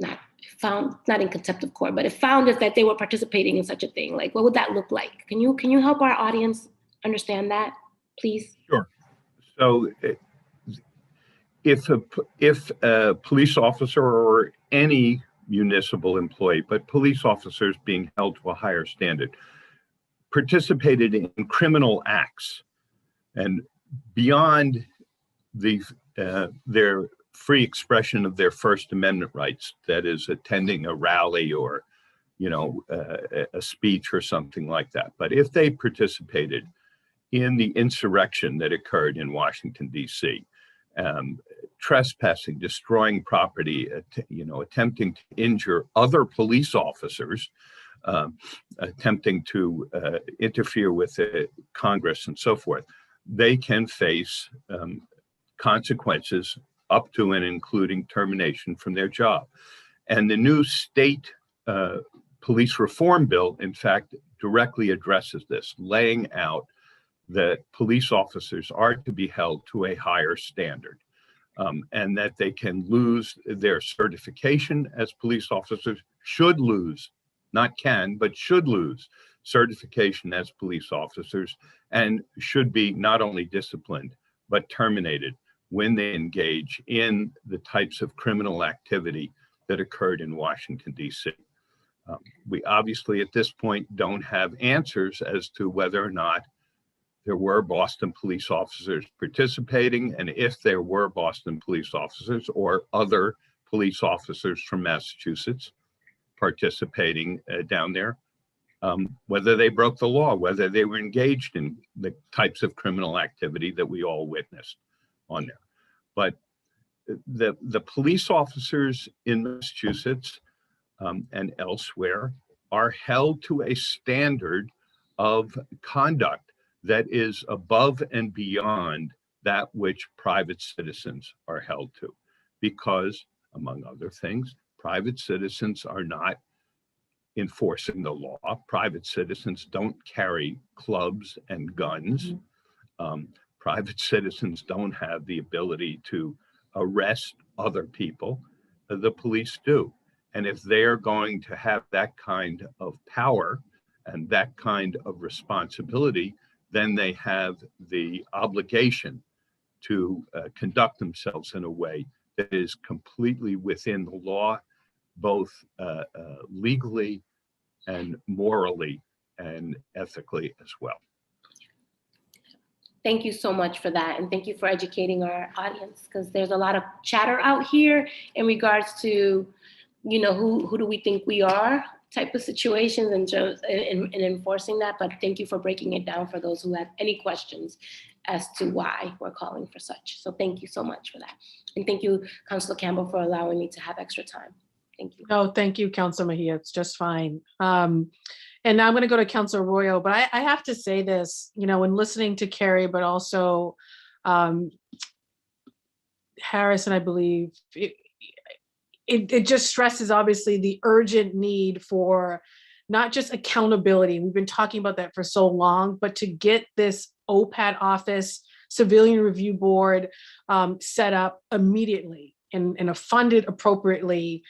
not in contempt of court, but if found is that they were participating in such a thing, like what would that look like? Can you help our audience understand that, please? Sure. So if a police officer or any municipal employee, but police officers being held to a higher standard, participated in criminal acts and beyond their free expression of their First Amendment rights, that is attending a rally or, a speech or something like that. But if they participated in the insurrection that occurred in Washington, D.C., trespassing, destroying property, attempting to injure other police officers, attempting to interfere with Congress and so forth, they can face consequences up to and including termination from their job. And the new state police reform bill, in fact, directly addresses this, laying out that police officers are to be held to a higher standard, and that they can lose their certification as police officers, should lose, not can, but should lose certification as police officers, and should be not only disciplined, but terminated when they engage in the types of criminal activity that occurred in Washington, D.C. We obviously at this point don't have answers as to whether or not there were Boston police officers participating, and if there were Boston police officers or other police officers from Massachusetts participating down there, whether they broke the law, whether they were engaged in the types of criminal activity that we all witnessed on there. But the police officers in Massachusetts and elsewhere are held to a standard of conduct that is above and beyond that which private citizens are held to, because, among other things, private citizens are not enforcing the law. Private citizens don't carry clubs and guns. Private citizens don't have the ability to arrest other people. The police do. And if they're going to have that kind of power and that kind of responsibility, then they have the obligation to conduct themselves in a way that is completely within the law, both legally and morally and ethically as well. Thank you so much for that. And thank you for educating our audience, because there's a lot of chatter out here in regards to, who do we think we are type of situations and enforcing that. But thank you for breaking it down for those who have any questions as to why we're calling for such. So thank you so much for that. And thank you, Councilor Campbell, for allowing me to have extra time. Thank you. No, thank you, Councilor Mejia. It's just fine. And now I'm going to go to Councilor Arroyo, but I have to say this, when listening to Carrie, but also Harrison, I believe, it just stresses, obviously, the urgent need for not just accountability. We've been talking about that for so long, but to get this OPAT office, Civilian Review Board, set up immediately. and funded appropriately,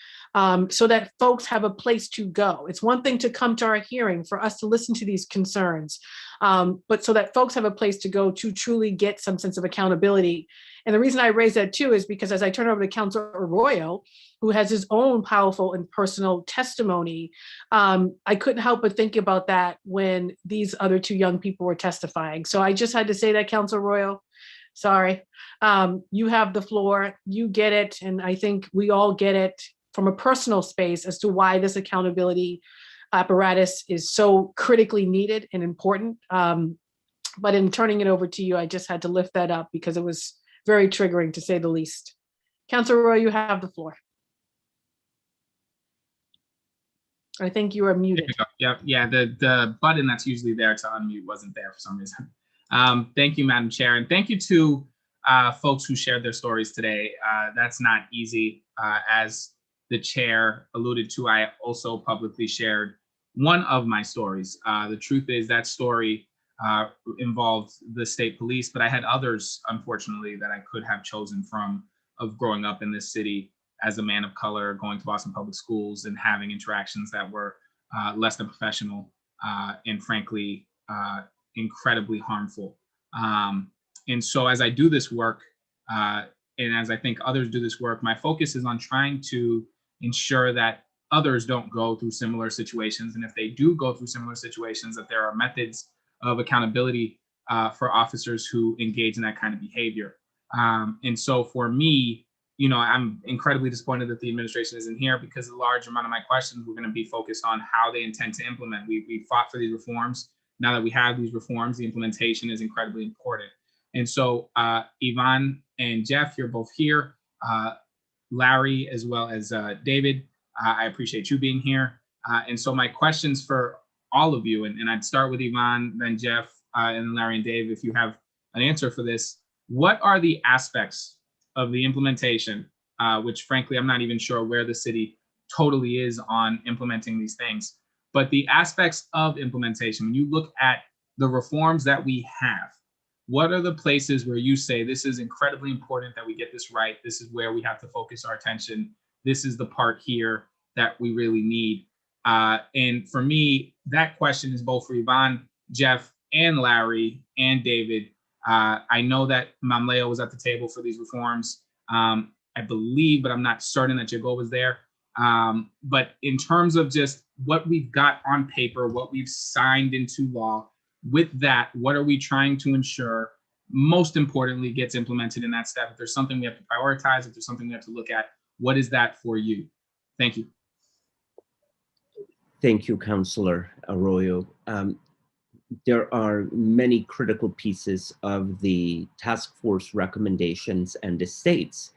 so that folks have a place to go. It's one thing to come to our hearing, for us to listen to these concerns, but so that folks have a place to go to truly get some sense of accountability. And the reason I raise that too is because as I turn over to Councilor Arroyo, who has his own powerful and personal testimony, I couldn't help but think about that when these other two young people were testifying. So I just had to say that, Councilor Arroyo. Sorry. You have the floor, you get it. And I think we all get it from a personal space as to why this accountability apparatus is so critically needed and important. But in turning it over to you, I just had to lift that up because it was very triggering, to say the least. Councilor Roy, you have the floor. I think you are muted. Yeah, the button that's usually there to unmute wasn't there for some reason. Thank you, Madam Chair, and thank you to folks who shared their stories today. That's not easy. As the chair alluded to, I also publicly shared one of my stories. The truth is that story involved the state police, but I had others, unfortunately, that I could have chosen from, of growing up in this city as a man of color, going to Boston Public Schools and having interactions that were less than professional and frankly, incredibly harmful. And so as I do this work, and as I think others do this work, my focus is on trying to ensure that others don't go through similar situations. And if they do go through similar situations, that there are methods of accountability for officers who engage in that kind of behavior. And so for me, you know, I'm incredibly disappointed that the administration isn't here, because a large amount of my questions were going to be focused on how they intend to implement. We fought for these reforms. Now that we have these reforms, the implementation is incredibly important. And so Yvonne and Jeff, you're both here. Larry, as well as David, I appreciate you being here. And so my questions for all of you, and I'd start with Yvonne, then Jeff, and Larry and Dave, if you have an answer for this. What are the aspects of the implementation, which frankly, I'm not even sure where the city totally is on implementing these things, but the aspects of implementation, when you look at the reforms that we have, what are the places where you say, this is incredibly important that we get this right, this is where we have to focus our attention, this is the part here that we really need? And for me, that question is both for Yvonne, Jeff, and Larry, and David. I know that Mamleo was at the table for these reforms, I believe, but I'm not certain that Jago was there. But in terms of just what we've got on paper, what we've signed into law, with that, what are we trying to ensure, most importantly, gets implemented in that step? If there's something we have to prioritize, if there's something we have to look at, what is that for you? Thank you. Thank you, Councilor Arroyo. There are many critical pieces of the task force recommendations and the state's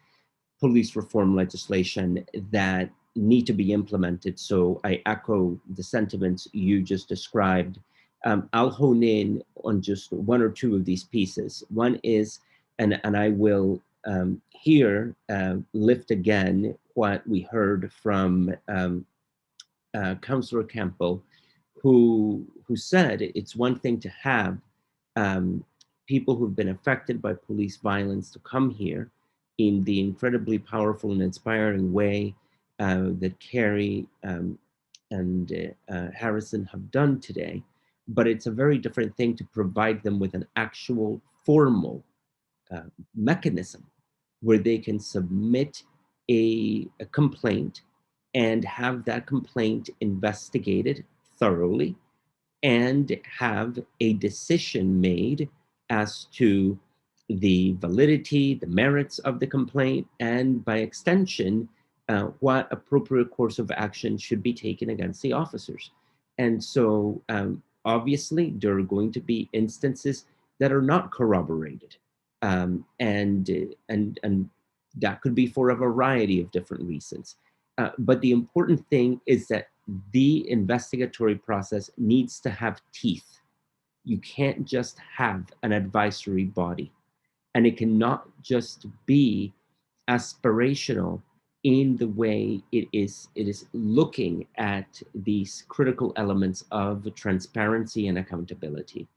police reform legislation that need to be implemented. So I echo the sentiments you just described. I'll hone in on just one or two of these pieces. One is, and I will here lift again what we heard from Councilor Campbell, who said it's one thing to have people who've been affected by police violence to come here in the incredibly powerful and inspiring way that Carrie and Harrison have done today. But it's a very different thing to provide them with an actual formal mechanism where they can submit a complaint and have that complaint investigated thoroughly and have a decision made as to the validity, the merits of the complaint, and by extension, what appropriate course of action should be taken against the officers. And so obviously there are going to be instances that are not corroborated. And that could be for a variety of different reasons. But the important thing is that the investigatory process needs to have teeth. You can't just have an advisory body, and it cannot just be aspirational in the way it is looking at these critical elements of transparency and accountability.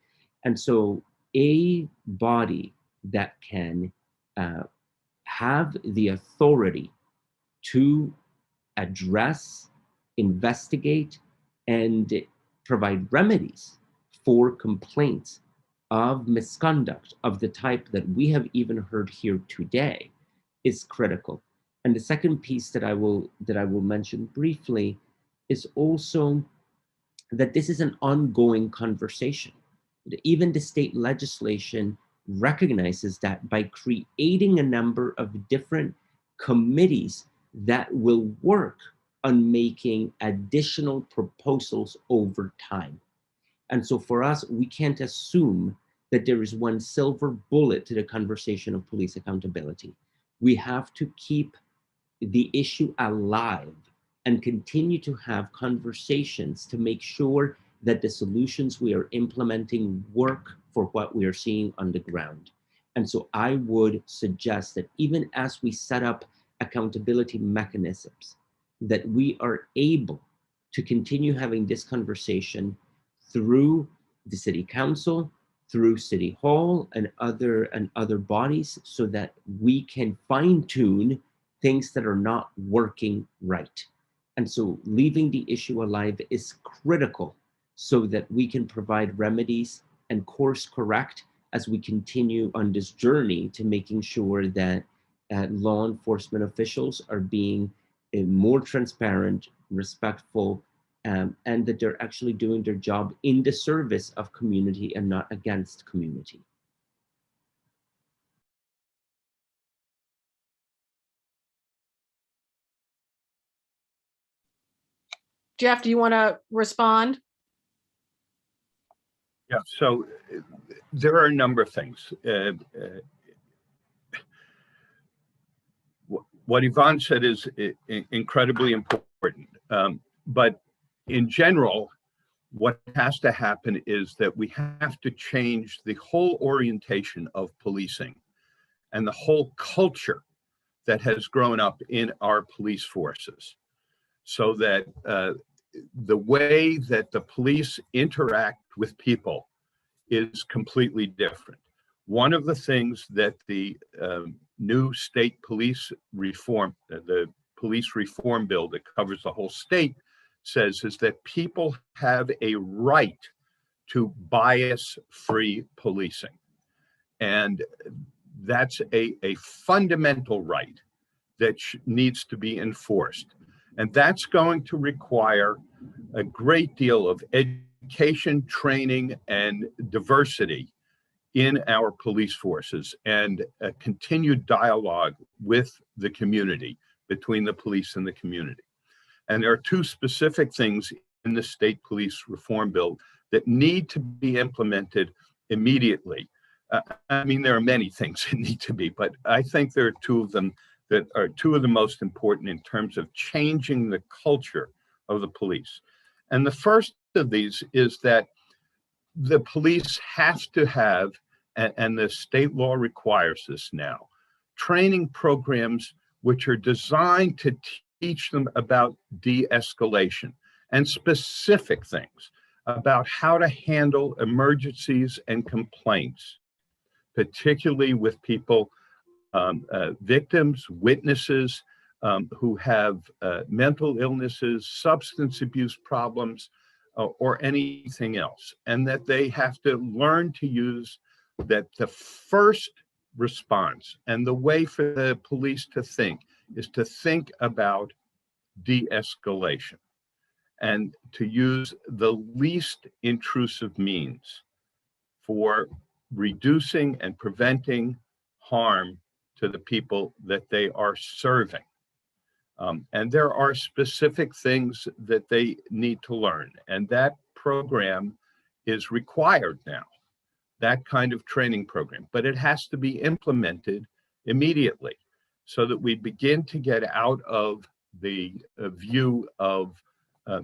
And so a body that can have the authority to address, investigate, and provide remedies for complaints of misconduct of the type that we have even heard here today is critical. And the second piece that I will mention briefly is also that this is an ongoing conversation. Even the state legislation recognizes that by creating a number of different committees that will work on making additional proposals over time. And so for us, we can't assume that there is one silver bullet to the conversation of police accountability. We have to keep the issue alive and continue to have conversations to make sure that the solutions we are implementing work for what we are seeing on the ground. And so I would suggest that even as we set up accountability mechanisms, that we are able to continue having this conversation through the city council, through city hall and other bodies, so that we can fine tune things that are not working right. And so leaving the issue alive is critical so that we can provide remedies and course correct as we continue on this journey to making sure that law enforcement officials are being more transparent, respectful, and that they're actually doing their job in the service of community and not against community. Jeff, do you want to respond? Yeah, so there are a number of things. What Yvonne said is incredibly important, but in general, what has to happen is that we have to change the whole orientation of policing and the whole culture that has grown up in our police forces, so that the way that the police interact with people is completely different. One of the things that the new state police reform, the police reform bill that covers the whole state, says is that people have a right to bias-free policing. And that's a fundamental right that needs to be enforced. And that's going to require a great deal of education, training, and diversity in our police forces, and a continued dialogue with the community, between the police and the community. And there are two specific things in the state police reform bill that need to be implemented immediately. I mean, there are many things that need to be, but I think there are two of them that are two of the most important in terms of changing the culture of the police. And the first of these is that the police have to have, and the state law requires this now, training programs which are designed to teach them about de-escalation and specific things about how to handle emergencies and complaints, particularly with people, victims, witnesses who have mental illnesses, substance abuse problems, or anything else. And that they have to learn to use that the first response and the way for the police to think is to think about de-escalation and to use the least intrusive means for reducing and preventing harm to the people that they are serving. And there are specific things that they need to learn, and that program is required now, that kind of training program, but it has to be implemented immediately so that we begin to get out of the view of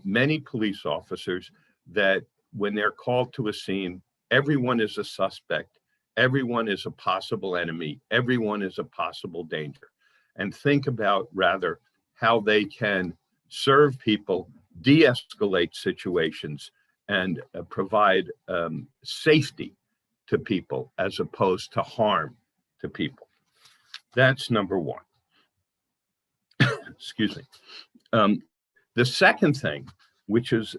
many police officers that when they're called to a scene, everyone is a suspect, everyone is a possible enemy, everyone is a possible danger, and think about rather how they can serve people, de-escalate situations, and provide safety to people as opposed to harm to people. That's number one. Excuse me. The second thing, which is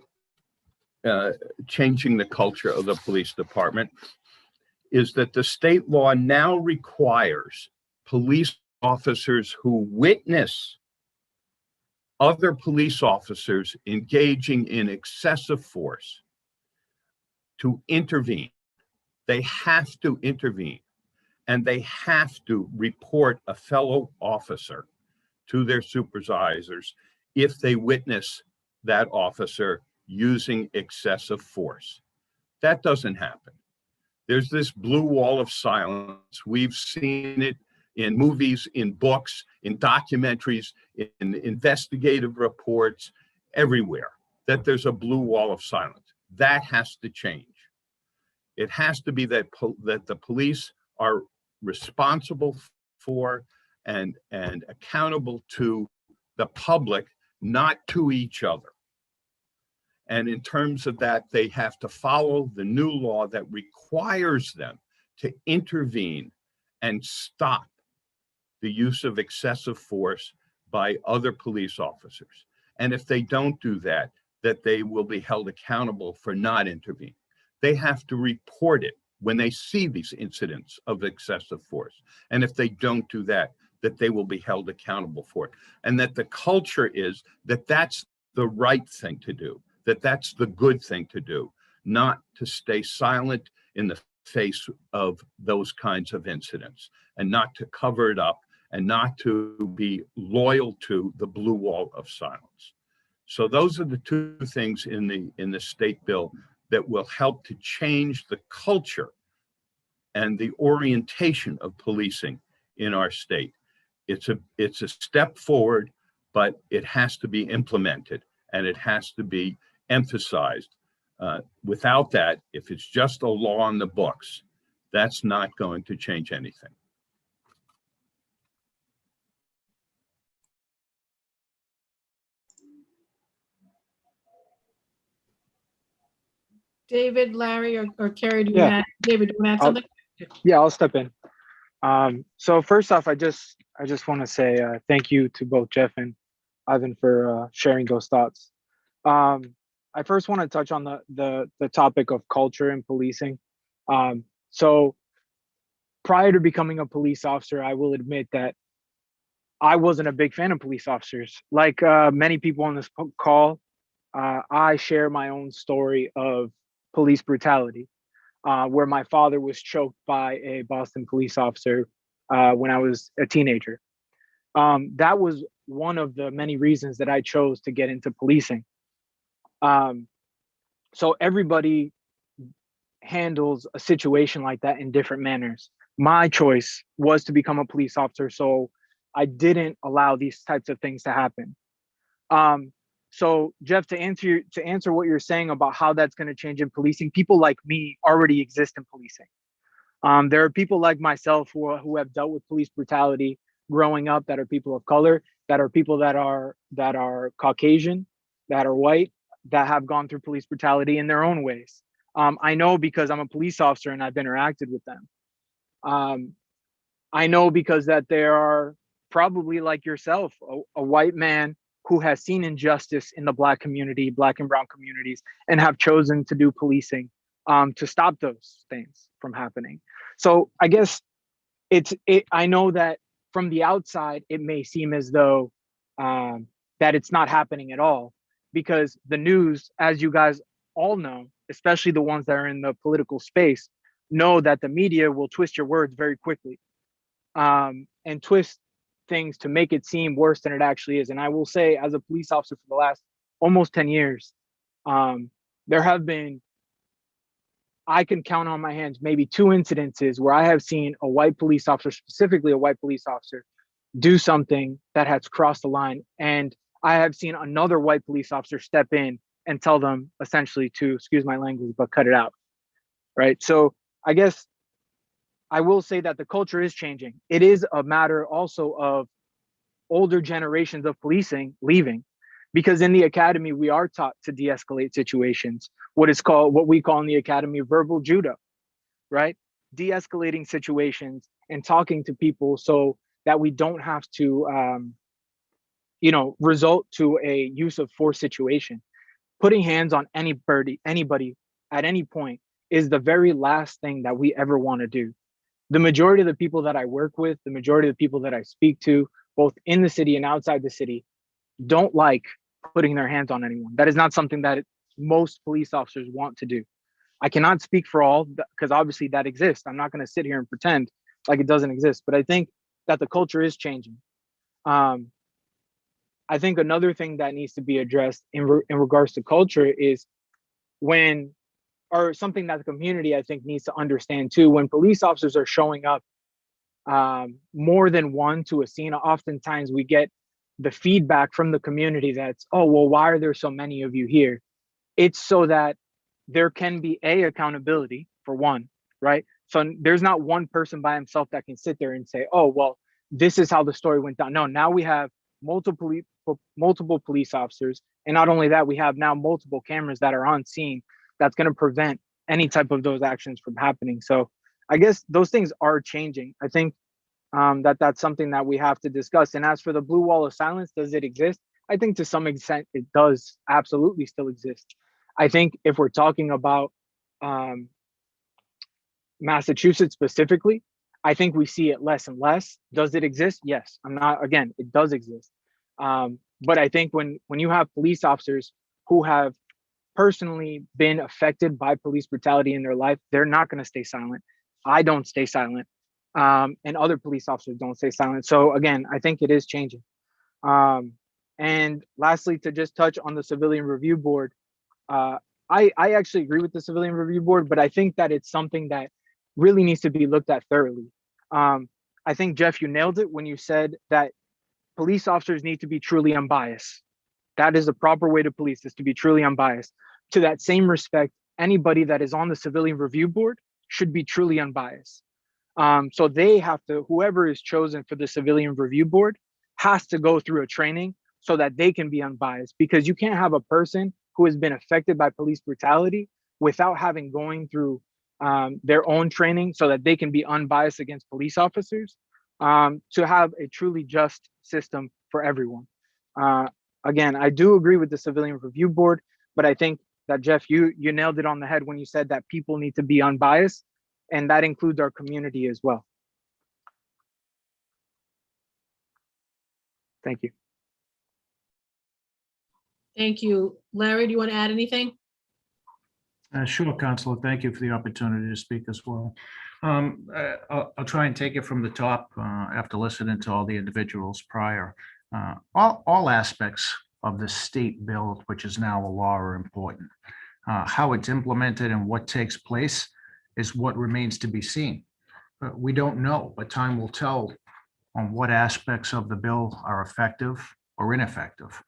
changing the culture of the police department, is that the state law now requires police officers who witness other police officers engaging in excessive force to intervene. They have to intervene, and they have to report a fellow officer to their supervisors if they witness that officer using excessive force. That doesn't happen. There's this blue wall of silence. We've seen it in movies, in books, in documentaries, in investigative reports, everywhere, that there's a blue wall of silence. That has to change. It has to be that the police are responsible for and accountable to the public, not to each other. And in terms of that, they have to follow the new law that requires them to intervene and stop the use of excessive force by other police officers. And if they don't do that, that they will be held accountable for not intervening. They have to report it when they see these incidents of excessive force. And if they don't do that, that they will be held accountable for it. And that the culture is that that's the right thing to do, that that's the good thing to do, not to stay silent in the face of those kinds of incidents, and not to cover it up, and not to be loyal to the blue wall of silence. So those are the two things in the state bill that will help to change the culture and the orientation of policing in our state. It's a step forward, but it has to be implemented, and it has to be emphasized. Without that, if it's just a law on the books, that's not going to change anything. David, Larry, or Carrie, do you Yeah. want to add something? Yeah, I'll step in. So first off, I just want to say thank you to both Jeff and Ivan for sharing those thoughts. I first want to touch on the topic of culture and policing. So prior to becoming a police officer, I will admit that I wasn't a big fan of police officers. Like many people on this call, I share my own story of police brutality, where my father was choked by a Boston police officer when I was a teenager. That was one of the many reasons that I chose to get into policing. So everybody handles a situation like that in different manners. My choice was to become a police officer, so I didn't allow these types of things to happen. So Jeff, to answer what you're saying about how that's going to change in policing, people like me already exist in policing. There are people like myself who have dealt with police brutality growing up, that are people of color, that are people that are Caucasian, that are white, that have gone through police brutality in their own ways. I know because I'm a police officer and I've interacted with them. I know because that there are probably like yourself, a white man who has seen injustice in the Black community, Black and brown communities, and have chosen to do policing to stop those things from happening. So I guess I know that from the outside, it may seem as though that it's not happening at all, because the news, as you guys all know, especially the ones that are in the political space, know that the media will twist your words very quickly and twist things to make it seem worse than it actually is. And I will say, as a police officer for the last almost 10 years, there have been, I can count on my hands, maybe 2 incidences where I have seen a white police officer, specifically a white police officer, do something that has crossed the line. And I have seen another white police officer step in and tell them essentially to, excuse my language, but cut it out. Right. So I guess I will say that the culture is changing. It is a matter also of older generations of policing leaving, because in the academy, we are taught to de-escalate situations, what we call in the academy verbal judo, right? De-escalating situations and talking to people so that we don't have to, result to a use of force situation. Putting hands on anybody at any point is the very last thing that we ever want to do. The majority of the people that I work with, the majority of the people that I speak to, both in the city and outside the city, don't like putting their hands on anyone. That is not something that most police officers want to do. I cannot speak for all, because obviously that exists. I'm not going to sit here and pretend like it doesn't exist, but I think that the culture is changing. I think another thing that needs to be addressed in regards to culture is or something that the community, I think, needs to understand too, when police officers are showing up more than one to a scene, oftentimes we get the feedback from the community that's, oh, well, why are there so many of you here? It's so that there can be accountability, for one, right? So there's not one person by himself that can sit there and say, oh, well, this is how the story went down. No, now we have multiple police officers. And not only that, we have now multiple cameras that are on scene that's going to prevent any type of those actions from happening. So I guess those things are changing. I think that's something that we have to discuss. And as for the blue wall of silence, does it exist? I think to some extent it does absolutely still exist. I think if we're talking about Massachusetts specifically, I think we see it less and less. Does it exist? Yes. Again, it does exist. But I think when you have police officers who have personally been affected by police brutality in their life, they're not going to stay silent. I don't stay silent. And other police officers don't stay silent. So again, I think it is changing. And lastly, to just touch on the Civilian Review Board, I actually agree with the Civilian Review Board, but I think that it's something that really needs to be looked at thoroughly. I think, Jeff, you nailed it when you said that police officers need to be truly unbiased. That is the proper way to police, is to be truly unbiased. To that same respect, anybody that is on the Civilian Review Board should be truly unbiased. So they have to, whoever is chosen for the Civilian Review Board has to go through a training so that they can be unbiased, because you can't have a person who has been affected by police brutality without having going through their own training so that they can be unbiased against police officers, to have a truly just system for everyone. Again, I do agree with the Civilian Review Board, but I think that, Jeff, you nailed it on the head when you said that people need to be unbiased, and that includes our community as well. Thank you. Thank you. Larry, do you want to add anything? Sure, Counselor. Thank you for the opportunity to speak as well. I'll try and take it from the top after listening to all the individuals prior. All aspects of the state bill, which is now a law, are important. How it's implemented and what takes place is what remains to be seen. We don't know, but time will tell on what aspects of the bill are effective or ineffective.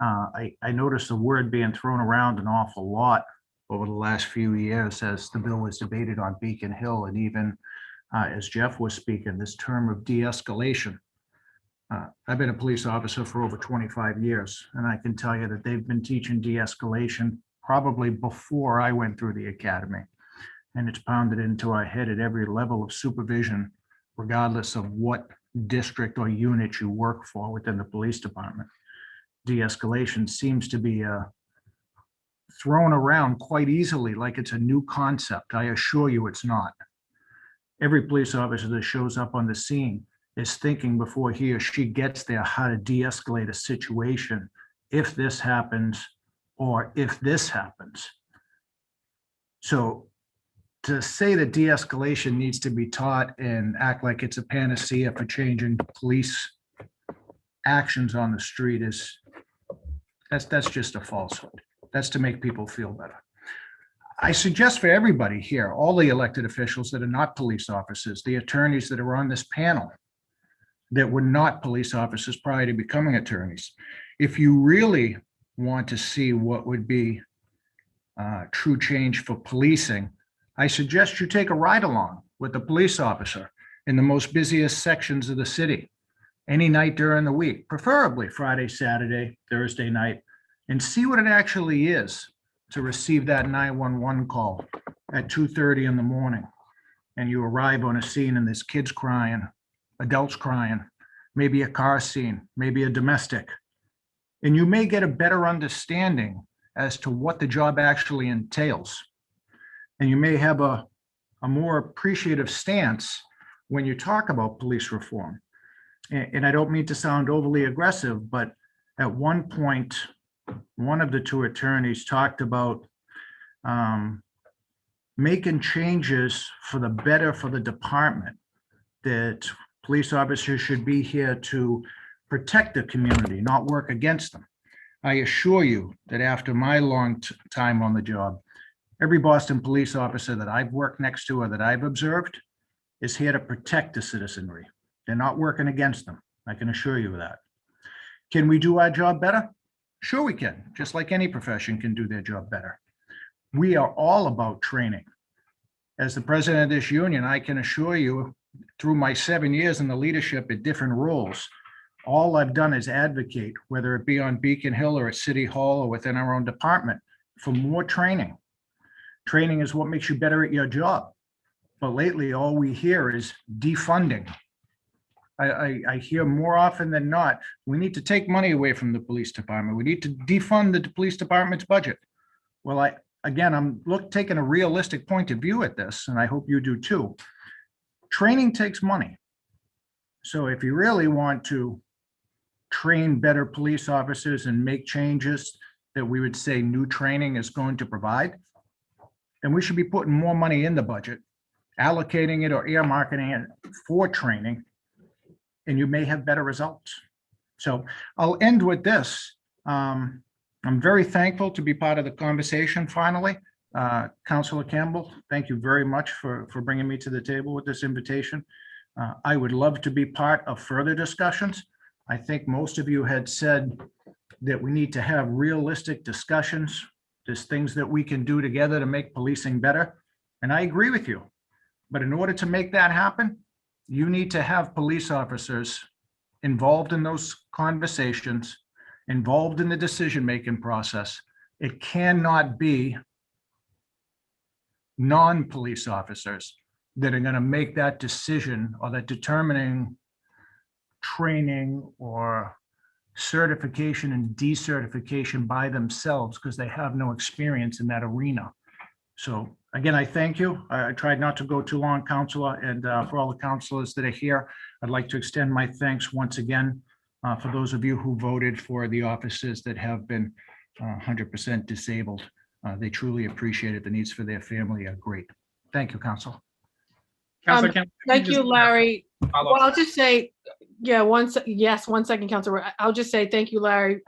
I noticed the word being thrown around an awful lot over the last few years as the bill was debated on Beacon Hill, and even as Jeff was speaking, this term of de-escalation. I've been a police officer for over 25 years, and I can tell you that they've been teaching de-escalation probably before I went through the academy. And it's pounded into our head at every level of supervision, regardless of what district or unit you work for within the police department. De-escalation seems to be thrown around quite easily like it's a new concept. I assure you it's not. Every police officer that shows up on the scene is thinking before he or she gets there how to de-escalate a situation if this happens or if this happens. So to say that de-escalation needs to be taught and act like it's a panacea for changing police actions on the street that's just a falsehood. That's to make people feel better. I suggest for everybody here, all the elected officials that are not police officers, the attorneys that are on this panel that were not police officers prior to becoming attorneys, if you really want to see what would be true change for policing, I suggest you take a ride along with a police officer in the most busiest sections of the city, any night during the week, preferably Friday, Saturday, Thursday night, and see what it actually is to receive that 911 call at 2:30 in the morning. And you arrive on a scene and there's kids crying, adults crying, maybe a car scene, maybe a domestic. And you may get a better understanding as to what the job actually entails. And you may have a more appreciative stance when you talk about police reform. And I don't mean to sound overly aggressive, but at one point, one of the two attorneys talked about making changes for the better for the department, that police officers should be here to protect the community, not work against them. I assure you that after my long time on the job, every Boston police officer that I've worked next to or that I've observed is here to protect the citizenry. They're not working against them. I can assure you of that. Can we do our job better? Sure we can, just like any profession can do their job better. We are all about training. As the president of this union, I can assure you, through my 7 years in the leadership at different roles, all I've done is advocate, whether it be on Beacon Hill or at City Hall or within our own department, for more training. Training is what makes you better at your job. But lately, all we hear is defunding. I hear more often than not, we need to take money away from the police department. We need to defund the police department's budget. Well, I'm taking a realistic point of view at this, and I hope you do too. Training takes money. So if you really want to train better police officers and make changes that we would say new training is going to provide, then we should be putting more money in the budget, allocating it or earmarking it for training, and you may have better results. So I'll end with this. I'm very thankful to be part of the conversation finally. Councilor Campbell, thank you very much for bringing me to the table with this invitation. I would love to be part of further discussions. I think most of you had said that we need to have realistic discussions. There's things that we can do together to make policing better. And I agree with you. But in order to make that happen, you need to have police officers involved in those conversations, involved in the decision-making process. It cannot be non-police officers that are going to make that decision or that determining training or certification and decertification by themselves because they have no experience in that arena. So again, I thank you. I tried not to go too long, Councilor, and for all the councilors that are here, I'd like to extend my thanks once again for those of you who voted for the officers that have been 100% disabled. They truly appreciate it. The needs for their family are great. Thank you, Council. Thank you, Larry. Well, I'll just say, yeah, one second, Councilor. I'll just say, thank you, Larry.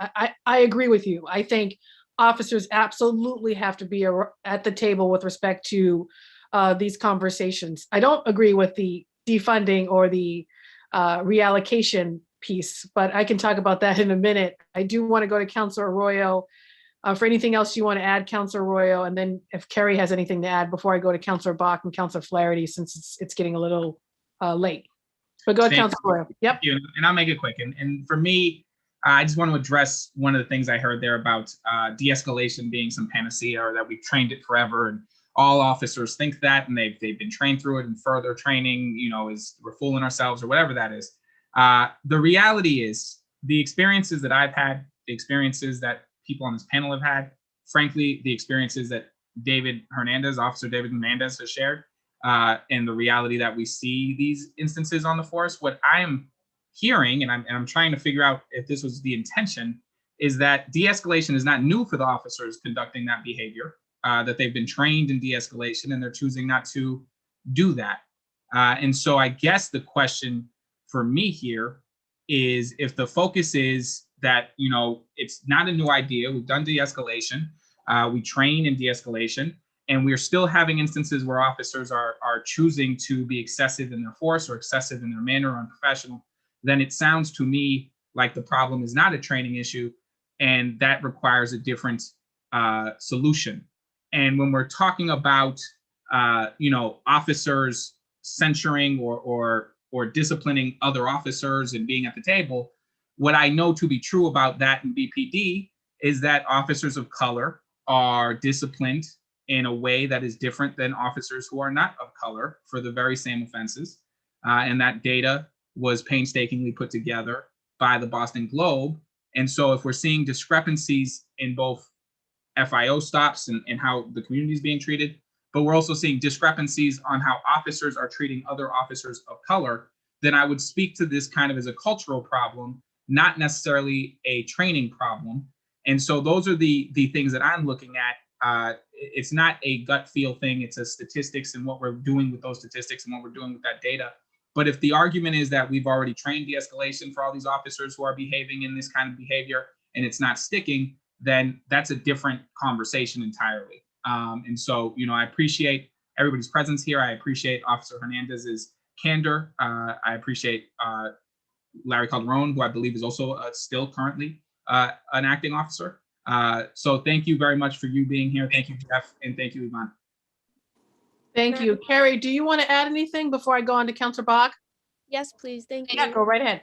I agree with you. I think officers absolutely have to be at the table with respect to these conversations. I don't agree with the defunding or the reallocation piece, but I can talk about that in a minute. I do want to go to Councilor Arroyo for anything else you want to add, Councilor Arroyo, and then if Carrie has anything to add before I go to Councilor Bach and Councilor Flaherty, since it's getting a little late. But go ahead, Councilor Arroyo. Yep. Thank you. And I'll make it quick. And for me, I just want to address one of the things I heard there about de-escalation being some panacea, or that we've trained it forever and all officers think that, and they've been trained through it, and further training, we're fooling ourselves or whatever that is. The reality is the experiences that I've had, the experiences that people on this panel have had, frankly, the experiences that Officer David Hernandez has shared, and the reality that we see these instances on the force, what I am hearing, and I'm trying to figure out if this was the intention, is that de-escalation is not new for the officers conducting that behavior, that they've been trained in de-escalation and they're choosing not to do that. And so I guess the question for me here is, if the focus is that, it's not a new idea, we've done de-escalation, we train in de-escalation, and we're still having instances where officers are choosing to be excessive in their force or excessive in their manner or unprofessional, then it sounds to me like the problem is not a training issue, and that requires a different solution. And when we're talking about, officers censuring or disciplining other officers and being at the table, what I know to be true about that in BPD is that officers of color are disciplined in a way that is different than officers who are not of color for the very same offenses. And that data was painstakingly put together by the Boston Globe. And so if we're seeing discrepancies in both FIO stops and how the community is being treated, but we're also seeing discrepancies on how officers are treating other officers of color, then I would speak to this kind of as a cultural problem, not necessarily a training problem. And so those are the things that I'm looking at. It's not a gut feel thing, it's a statistics and what we're doing with those statistics and what we're doing with that data. But if the argument is that we've already trained de-escalation for all these officers who are behaving in this kind of behavior and it's not sticking, then that's a different conversation entirely. And so, I appreciate everybody's presence here. I appreciate Officer Hernandez's candor. I appreciate Larry Calderon, who I believe is also still currently an acting officer. So thank you very much for you being here. Thank you, Jeff, and thank you, Yvonne. Thank you. Carrie, do you want to add anything before I go on to Councilor Bach? Yes, please. Thank you. Yeah, go right ahead.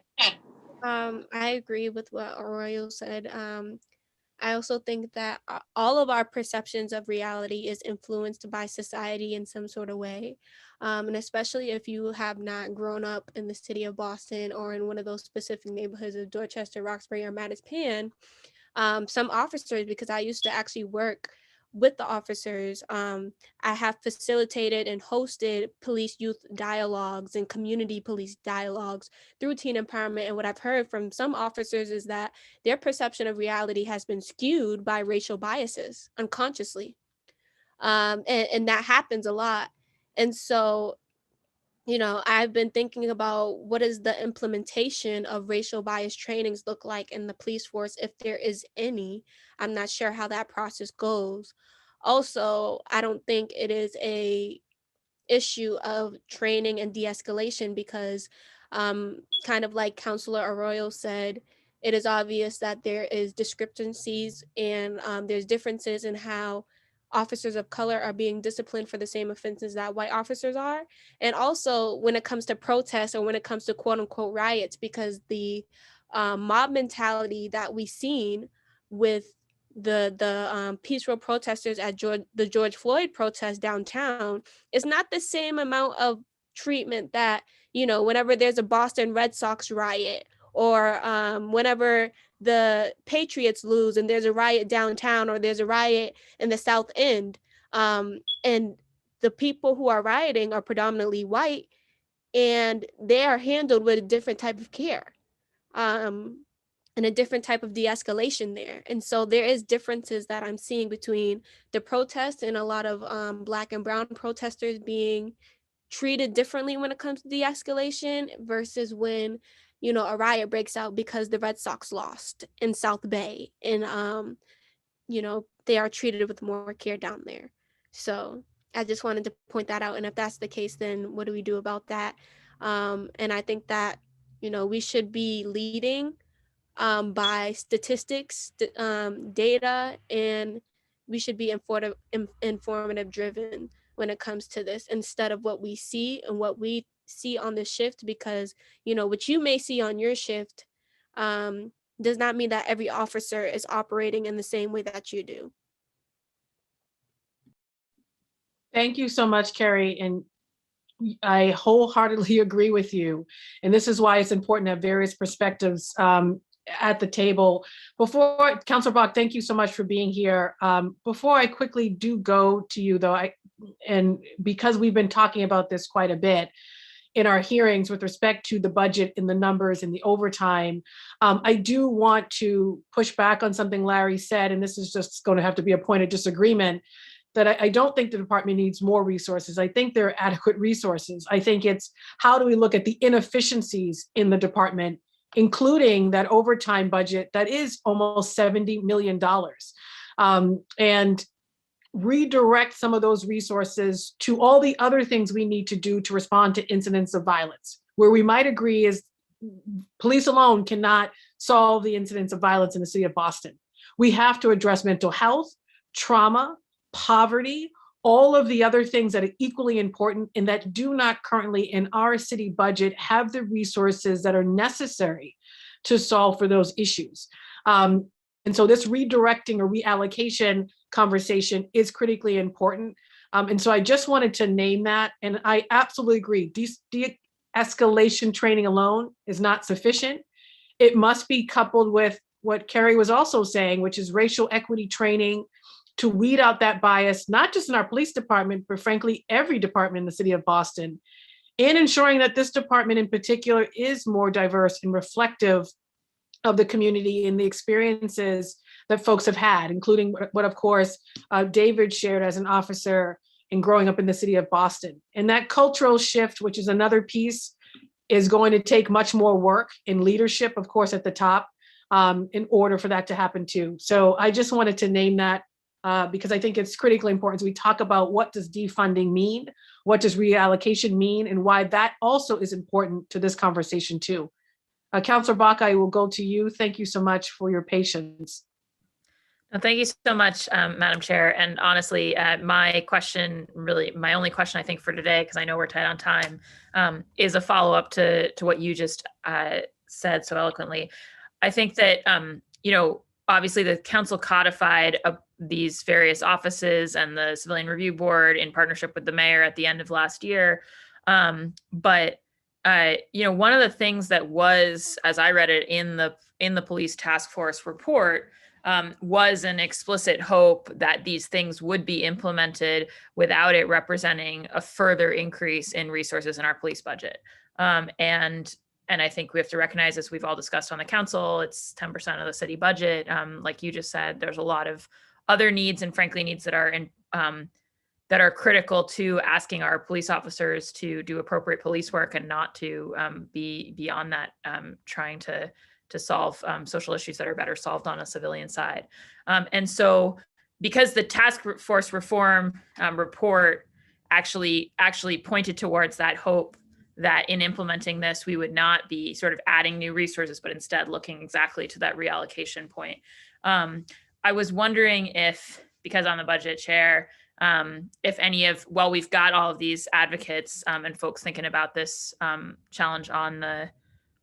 I agree with what Arroyo said. I also think that all of our perceptions of reality is influenced by society in some sort of way. And especially if you have not grown up in the city of Boston or in one of those specific neighborhoods of Dorchester, Roxbury, or Mattapan, some officers, because I used to actually work with the officers, I have facilitated and hosted police youth dialogues and community police dialogues through teen empowerment. And what I've heard from some officers is that their perception of reality has been skewed by racial biases unconsciously. And that happens a lot. And so, I've been thinking about what does the implementation of racial bias trainings look like in the police force, if there is any. I'm not sure how that process goes. Also, I don't think it is a issue of training and de-escalation because kind of like Councilor Arroyo said, it is obvious that there is discrepancies and there's differences in how officers of color are being disciplined for the same offenses that white officers are. And also when it comes to protests or when it comes to quote unquote riots, because the mob mentality that we've seen with the peaceful protesters at the George Floyd protest downtown is not the same amount of treatment that, whenever there's a Boston Red Sox riot or whenever the Patriots lose and there's a riot downtown or there's a riot in the South End, and the people who are rioting are predominantly white and they are handled with a different type of care. And a different type of de-escalation there. And so there is differences that I'm seeing between the protests and a lot of Black and brown protesters being treated differently when it comes to de-escalation versus when, a riot breaks out because the Red Sox lost in South Bay and, they are treated with more care down there. So I just wanted to point that out. And if that's the case, then what do we do about that? And I think that, we should be leading by statistics, data, and we should be informative driven when it comes to this instead of what we see and what we see on the shift, because what you may see on your shift does not mean that every officer is operating in the same way that you do. Thank you so much, Carrie. And I wholeheartedly agree with you. And this is why it's important to have various perspectives at the table. Before, Councilor Bach, thank you so much for being here. Before I quickly do go to you though, and because we've been talking about this quite a bit in our hearings with respect to the budget and the numbers and the overtime, I do want to push back on something Larry said, and this is just going to have to be a point of disagreement, that I don't think the department needs more resources. I think there are adequate resources. I think it's how do we look at the inefficiencies in the department, including that overtime budget that is almost $70 million, and redirect some of those resources to all the other things we need to do to respond to incidents of violence, where we might agree is police alone cannot solve the incidents of violence in the city of Boston. We have to address mental health, trauma, poverty, all of the other things that are equally important and that do not currently in our city budget have the resources that are necessary to solve for those issues. And so this redirecting or reallocation conversation is critically important. And so I just wanted to name that. And I absolutely agree. escalation training alone is not sufficient. It must be coupled with what Carrie was also saying, which is racial equity training to weed out that bias, not just in our police department, but frankly, every department in the city of Boston, and ensuring that this department in particular is more diverse and reflective of the community and the experiences that folks have had, including what of course, David shared as an officer in growing up in the city of Boston. And that cultural shift, which is another piece, is going to take much more work in leadership, of course, at the top, in order for that to happen too. So I just wanted to name that because I think it's critically important as we talk about what does defunding mean, what does reallocation mean, and why that also is important to this conversation too. Councilor Bach, I will go to you. Thank you so much for your patience. Thank you so much, Madam Chair. And honestly, my question, really my only question I think for today, because I know we're tight on time, is a follow-up to what you just said so eloquently. I think that, obviously the council codified these various offices and the Civilian Review Board in partnership with the mayor at the end of last year. But one of the things that was, as I read it in the police task force report, was an explicit hope that these things would be implemented without it representing a further increase in resources in our police budget. And I think we have to recognize, as we've all discussed on the council, it's 10% of the city budget. Like you just said, there's a lot of other needs, and frankly needs that are critical to asking our police officers to do appropriate police work and not to be beyond that, trying to solve social issues that are better solved on a civilian side. And so because the task force reform report actually pointed towards that hope that in implementing this, we would not be sort of adding new resources, but instead looking exactly to that reallocation point. I was wondering if, because I'm the budget chair, if we've got all of these advocates and folks thinking about this challenge on the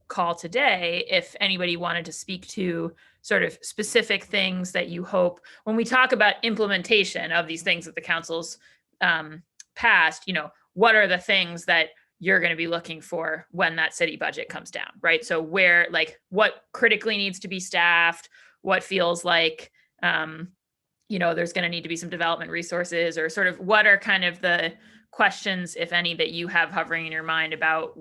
call today, if anybody wanted to speak to sort of specific things that you hope, when we talk about implementation of these things that the council's passed, what are the things that you're going to be looking for when that city budget comes down, right? So what critically needs to be staffed, what feels like, there's going to need to be some development resources, or sort of what are kind of the questions, if any, that you have hovering in your mind about,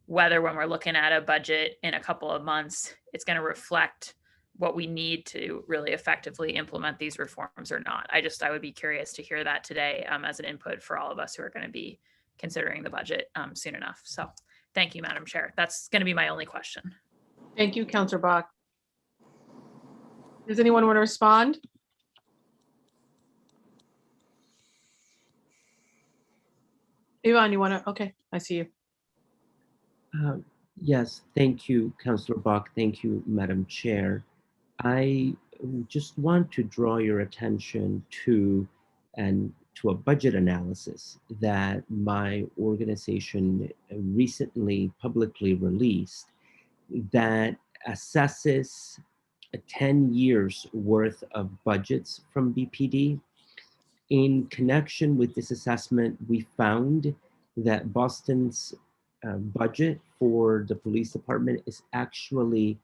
whether when we're looking at a budget in a couple of months, it's going to reflect what we need to really effectively implement these reforms or not. I would be curious to hear that today as an input for all of us who are going to be considering the budget soon enough. So thank you, Madam Chair. That's going to be my only question. Thank you, Councilor Bach. Does anyone want to respond? Yvonne, you want to? Okay, I see you. Yes, thank you, Councilor Bach. Thank you, Madam Chair. I just want to draw your attention to a budget analysis that my organization recently publicly released that assesses 10 years worth of budgets from BPD. In connection with this assessment, we found that Boston's budget for the police department is actually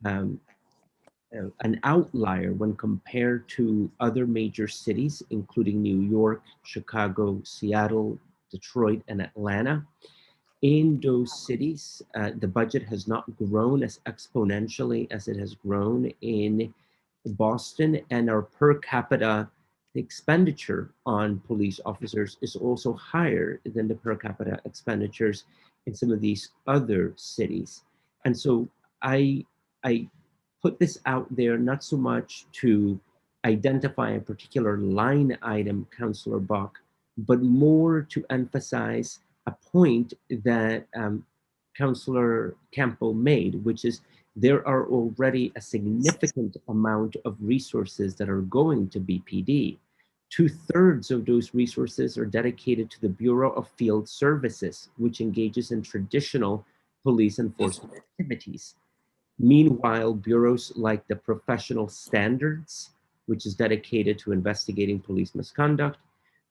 an outlier when compared to other major cities, including New York, Chicago, Seattle, Detroit, and Atlanta. In those cities, the budget has not grown as exponentially as it has grown in Boston, and our per capita expenditure on police officers is also higher than the per capita expenditures in some of these other cities. And so I put this out there not so much to identify a particular line item, Councilor Bach, but more to emphasize a point that Councilor Campbell made, which is there are already a significant amount of resources that are going to BPD. 2/3 of those resources are dedicated to the Bureau of Field Services, which engages in traditional police enforcement activities. Meanwhile, bureaus like the Professional Standards, which is dedicated to investigating police misconduct,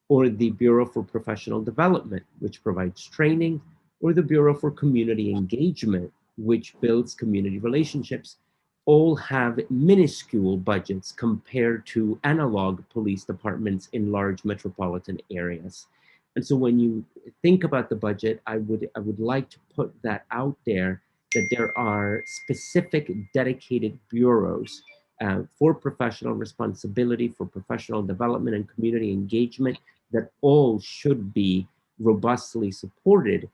or the Bureau for Professional Development, which provides training, or the Bureau for Community Engagement, which builds community relationships, all have minuscule budgets compared to analog police departments in large metropolitan areas. And so when you think about the budget, I would like to put that out there, that there are specific dedicated bureaus for professional responsibility, for professional development and community engagement, that all should be robustly supported,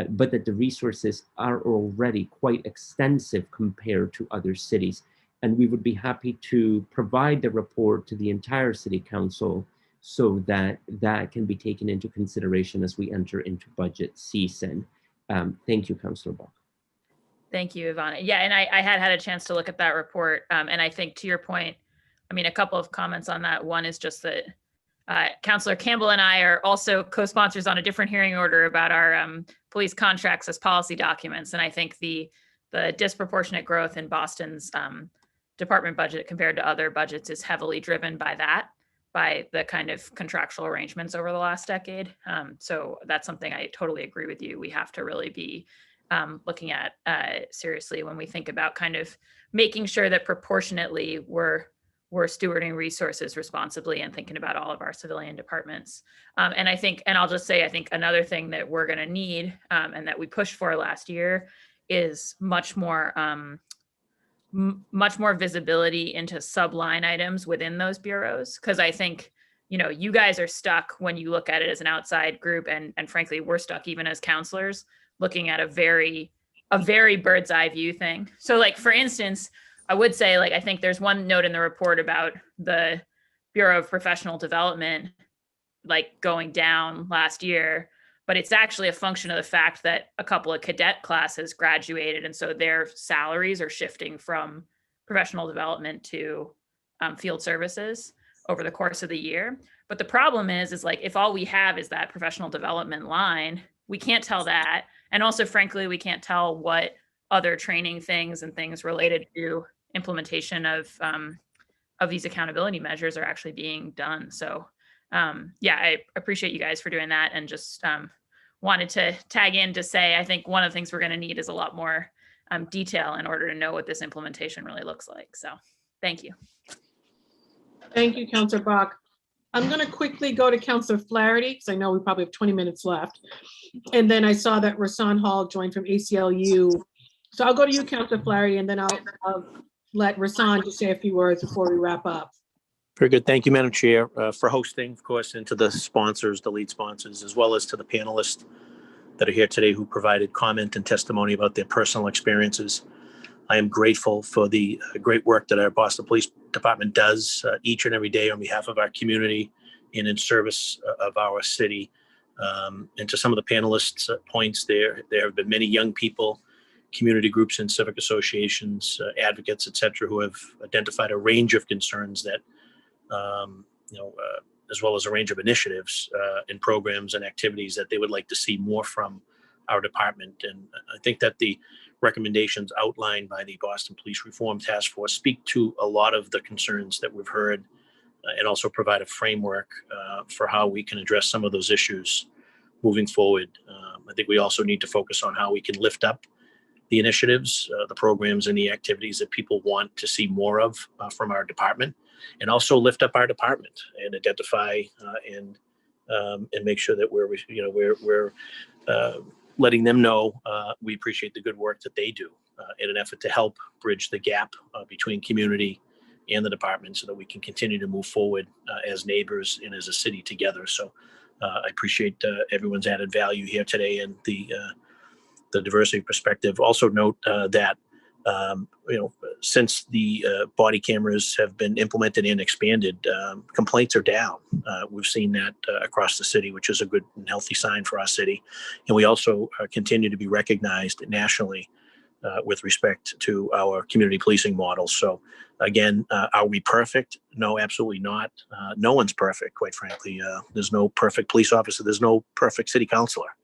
but that the resources are already quite extensive compared to other cities. And we would be happy to provide the report to the entire City Council so that that can be taken into consideration as we enter into budget season. Thank you, Councillor Bach. Thank you, Ivana. Yeah, and I had a chance to look at that report. And I think to your point, I mean, a couple of comments on that. One is just that Councillor Campbell and I are also co-sponsors on a different hearing order about our police contracts as policy documents. And I think the disproportionate growth in Boston's department budget compared to other budgets is heavily driven by that, by the kind of contractual arrangements over the last decade. So that's something I totally agree with you. We have to really be looking at seriously when we think about kind of making sure that proportionately we're stewarding resources responsibly and thinking about all of our civilian departments. And I think, and I'll just say, I think another thing that we're going to need and that we pushed for last year is much more visibility into subline items within those bureaus. Because I think, you know, you guys are stuck when you look at it as an outside group, and frankly, we're stuck even as counselors looking at a very bird's eye view thing. So like, for instance, I would say, like, I think there's one note in the report about the Bureau of Professional Development, like, going down last year, but it's actually a function of the fact that a couple of cadet classes graduated. And so their salaries are shifting from professional development to field services over the course of the year. But the problem is like, if all we have is that professional development line, we can't tell that. And also, frankly, we can't tell what other training things and things related to implementation of these accountability measures are actually being done. So yeah, I appreciate you guys for doing that, and just wanted to tag in to say, I think one of the things we're going to need is a lot more detail in order to know what this implementation really looks like. So thank you. Thank you, Councillor Bach. I'm going to quickly go to Councillor Flaherty, because I know we probably have 20 minutes left. And then I saw that Rasan Hall joined from ACLU. So I'll go to you, Councillor Flaherty, and then I'll let Rasan just say a few words before we wrap up. Very good. Thank you, Madam Chair, for hosting, of course, and to the sponsors, the lead sponsors, as well as to the panelists that are here today who provided comment and testimony about their personal experiences. I am grateful for the great work that our Boston Police Department does each and every day on behalf of our community and in service of our city. And to some of the panelists' points, there have been many young people, community groups and civic associations, advocates, et cetera, who have identified a range of concerns that, as well as a range of initiatives and programs and activities that they would like to see more from our department. And I think that the recommendations outlined by the Boston Police Reform Task Force speak to a lot of the concerns that we've heard, and also provide a framework for how we can address some of those issues moving forward. I think we also need to focus on how we can lift up the initiatives, the programs, and the activities that people want to see more of from our department, and also lift up our department and identify and make sure that we're letting them know we appreciate the good work that they do in an effort to help bridge the gap between community and the department, so that we can continue to move forward as neighbors and as a city together. So I appreciate everyone's added value here today and the diversity perspective. Also note that since the body cameras have been implemented and expanded, complaints are down. We've seen that across the city, which is a good and healthy sign for our city. And we also continue to be recognized nationally with respect to our community policing model. So again, are we perfect? No, absolutely not. No one's perfect, quite frankly. There's no perfect police officer. There's no perfect city councilor.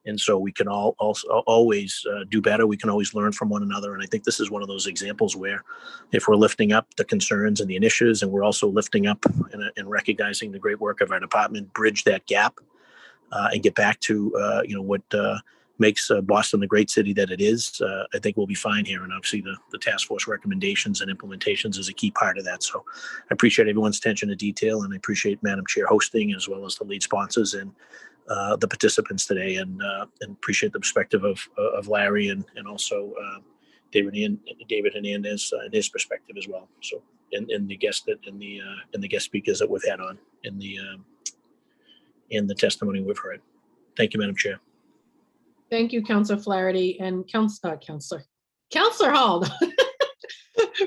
And so we can always do better. We can always learn from one another. And I think this is one of those examples where, if we're lifting up the concerns and the initiatives, and we're also lifting up and recognizing the great work of our department, bridge that gap and get back to what makes Boston the great city that it is, I think we'll be fine here. And obviously the task force recommendations and implementations is a key part of that. So I appreciate everyone's attention to detail, and I appreciate Madam Chair hosting, as well as the lead sponsors and the participants today, and appreciate the perspective of Larry and also David Hernandez and his perspective as well. So and the guest and the guest speakers that we've had on in the testimony we've heard. Thank you, Madam Chair. Thank you, Councilor Flaherty and Councilor Hall.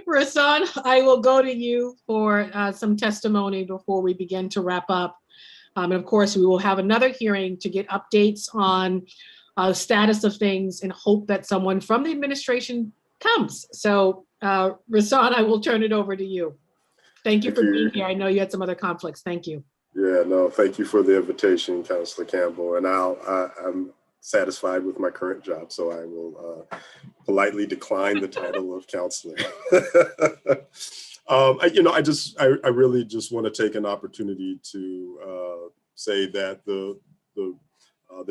Rasan, I will go to you for some testimony before we begin to wrap up. And of course, we will have another hearing to get updates on status of things and hope that someone from the administration comes. So Rasan, I will turn it over to you. Thank you for being here. I know you had some other conflicts. Thank you. Yeah, no, thank you for the invitation, Councilor Campbell. And I'm satisfied with my current job, so I will politely decline the title of counselor. I really just want to take an opportunity to say that the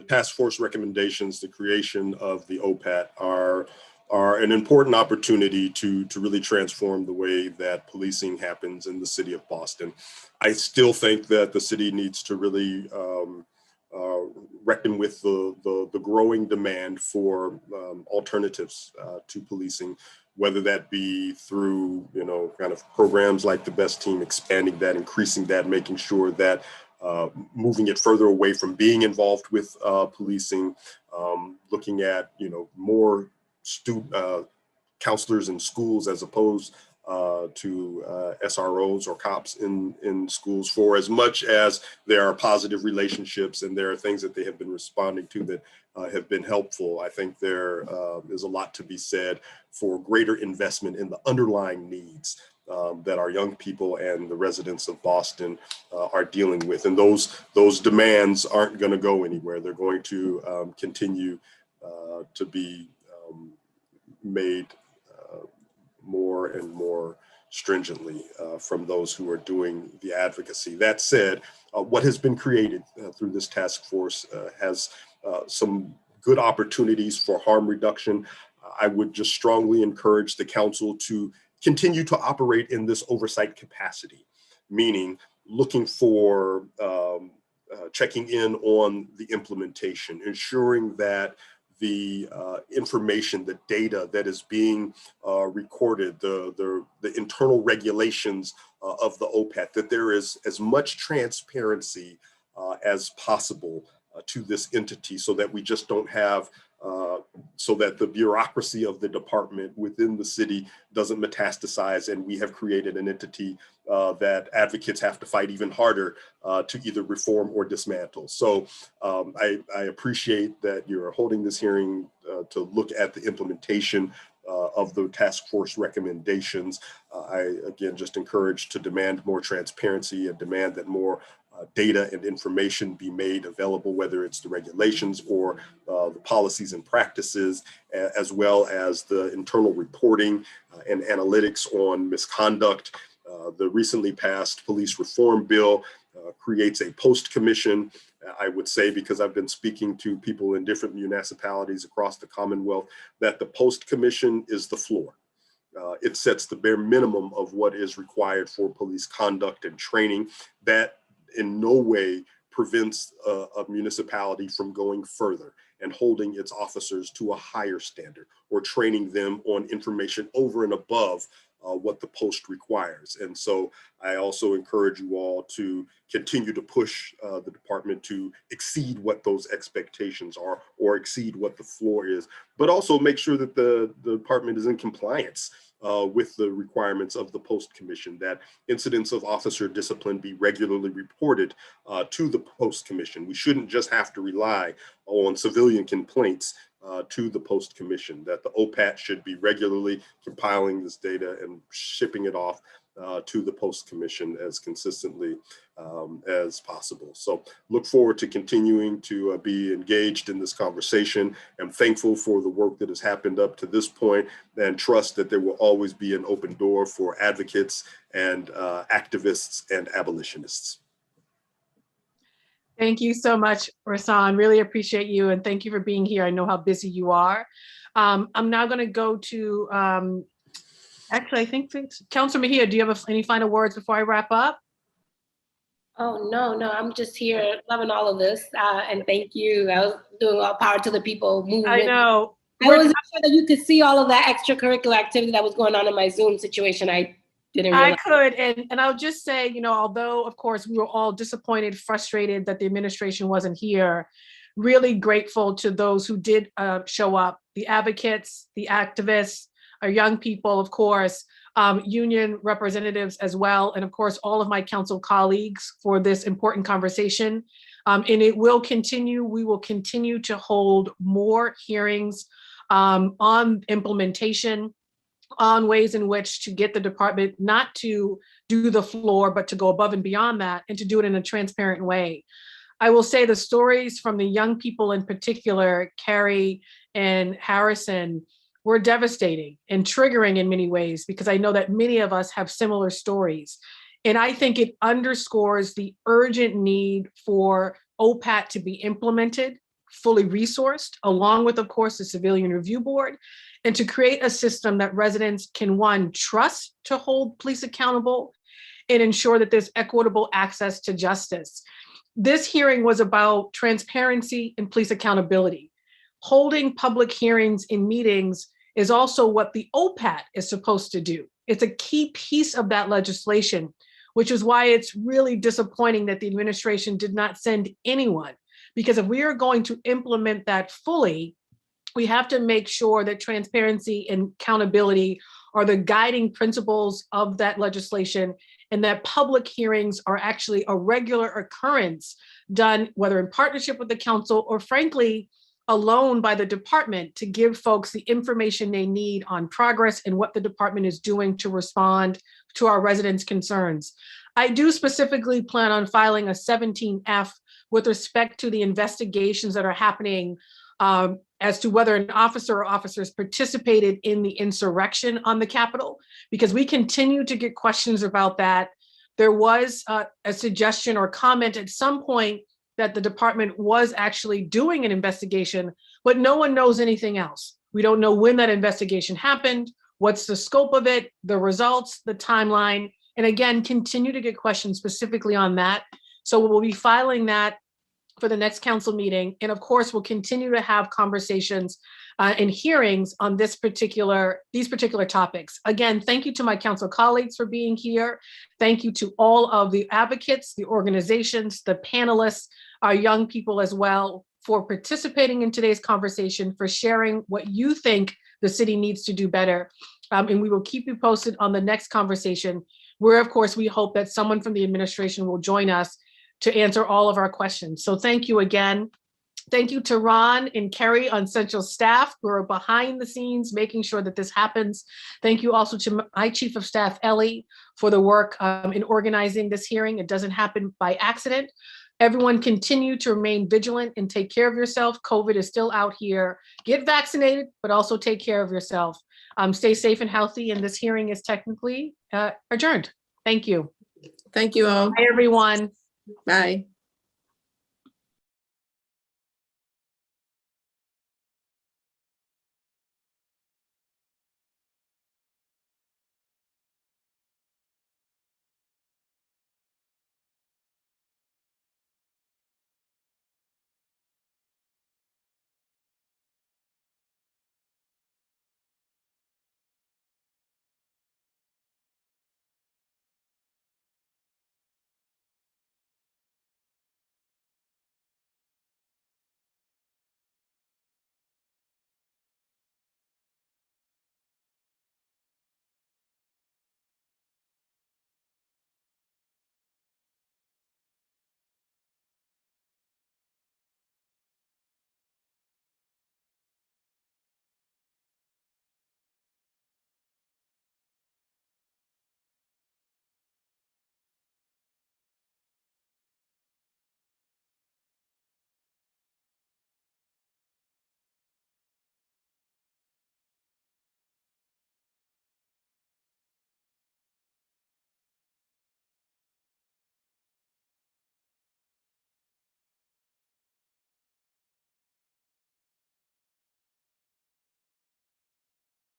task force recommendations, the creation of the OPAT are an important opportunity to really transform the way that policing happens in the city of Boston. I still think that the city needs to really reckon with the growing demand for alternatives to policing, whether that be through, kind of programs like the Best Team, expanding that, increasing that, making sure that moving it further away from being involved with policing, looking at, more counselors in schools as opposed to SROs or cops in schools, for as much as there are positive relationships and there are things that they have been responding to that have been helpful. I think there is a lot to be said for greater investment in the underlying needs that our young people and the residents of Boston are dealing with. And those demands aren't going to go anywhere. They're going to continue to be made more and more stringently from those who are doing the advocacy. That said, what has been created through this task force has some good opportunities for harm reduction. I would just strongly encourage the council to continue to operate in this oversight capacity, meaning looking for checking in on the implementation, ensuring that the information, the data that is being recorded, the internal regulations of the OPAT, that there is as much transparency as possible to this entity, so that we just don't have, so that the bureaucracy of the department within the city doesn't metastasize, and we have created an entity that advocates have to fight even harder to either reform or dismantle. So I appreciate that you're holding this hearing to look at the implementation of the task force recommendations. I, again, just encourage to demand more transparency and demand that more data and information be made available, whether it's the regulations or the policies and practices, as well as the internal reporting and analytics on misconduct. The recently passed police reform bill creates a post commission. I would say, because I've been speaking to people in different municipalities across the Commonwealth, that the post commission is the floor. It sets the bare minimum of what is required for police conduct and training. That in no way prevents a municipality from going further and holding its officers to a higher standard, or training them on information over and above what the post requires. And so I also encourage you all to continue to push the department to exceed what those expectations are, or exceed what the floor is, but also make sure that the department is in compliance with the requirements of the post commission, that incidents of officer discipline be regularly reported to the post commission. We shouldn't just have to rely on civilian complaints to the post commission, that the OPAT should be regularly compiling this data and shipping it off to the post commission as consistently as possible. So look forward to continuing to be engaged in this conversation. I'm thankful for the work that has happened up to this point, and trust that there will always be an open door for advocates and activists and abolitionists. Thank you so much, Rasan. Really appreciate you, and thank you for being here. I know how busy you are. I'm now going to go to, actually, I think Councilor Mejia, do you have any final words before I wrap up? Oh, no, I'm just here loving all of this. And thank you. I was doing all power to the people movement. I know. I wasn't sure that you could see all of that extracurricular activity that was going on in my Zoom situation. I didn't realize. I could, and I'll just say, you know, although of course we were all disappointed, frustrated that the administration wasn't here, really grateful to those who did show up, the advocates, the activists, our young people, of course, union representatives as well, and of course all of my council colleagues for this important conversation. And it will continue. We will continue to hold more hearings on implementation, on ways in which to get the department not to do the floor, but to go above and beyond that and to do it in a transparent way. I will say the stories from the young people in particular, Carrie and Harrison, were devastating and triggering in many ways, because I know that many of us have similar stories. And I think it underscores the urgent need for OPAT to be implemented, fully resourced, along with, of course, the Civilian Review Board, and to create a system that residents can, one, trust to hold police accountable and ensure that there's equitable access to justice. This hearing was about transparency and police accountability. Holding public hearings in meetings is also what the OPAT is supposed to do. It's a key piece of that legislation, which is why it's really disappointing that the administration did not send anyone. Because if we are going to implement that fully, we have to make sure that transparency and accountability are the guiding principles of that legislation, and that public hearings are actually a regular occurrence done, whether in partnership with the council or frankly, alone by the department, to give folks the information they need on progress and what the department is doing to respond to our residents' concerns. I do specifically plan on filing a 17F with respect to the investigations that are happening as to whether an officer or officers participated in the insurrection on the Capitol, because we continue to get questions about that. There was a suggestion or comment at some point that the department was actually doing an investigation, but no one knows anything else. We don't know when that investigation happened, what's the scope of it, the results, the timeline, and again, continue to get questions specifically on that. So we'll be filing that for the next council meeting. And of course, we'll continue to have conversations and hearings on these particular topics. Again, thank you to my council colleagues for being here. Thank you to all of the advocates, the organizations, the panelists, our young people as well, for participating in today's conversation, for sharing what you think the city needs to do better. And we will keep you posted on the next conversation, where of course we hope that someone from the administration will join us to answer all of our questions. So thank you again. Thank you to Ron and Carrie on central staff who are behind the scenes making sure that this happens. Thank you also to my Chief of Staff, Ellie, for the work in organizing this hearing. It doesn't happen by accident. Everyone continue to remain vigilant and take care of yourself. COVID is still out here. Get vaccinated, but also take care of yourself. Stay safe and healthy, and this hearing is technically adjourned. Thank you. Thank you all. Bye, everyone. Bye.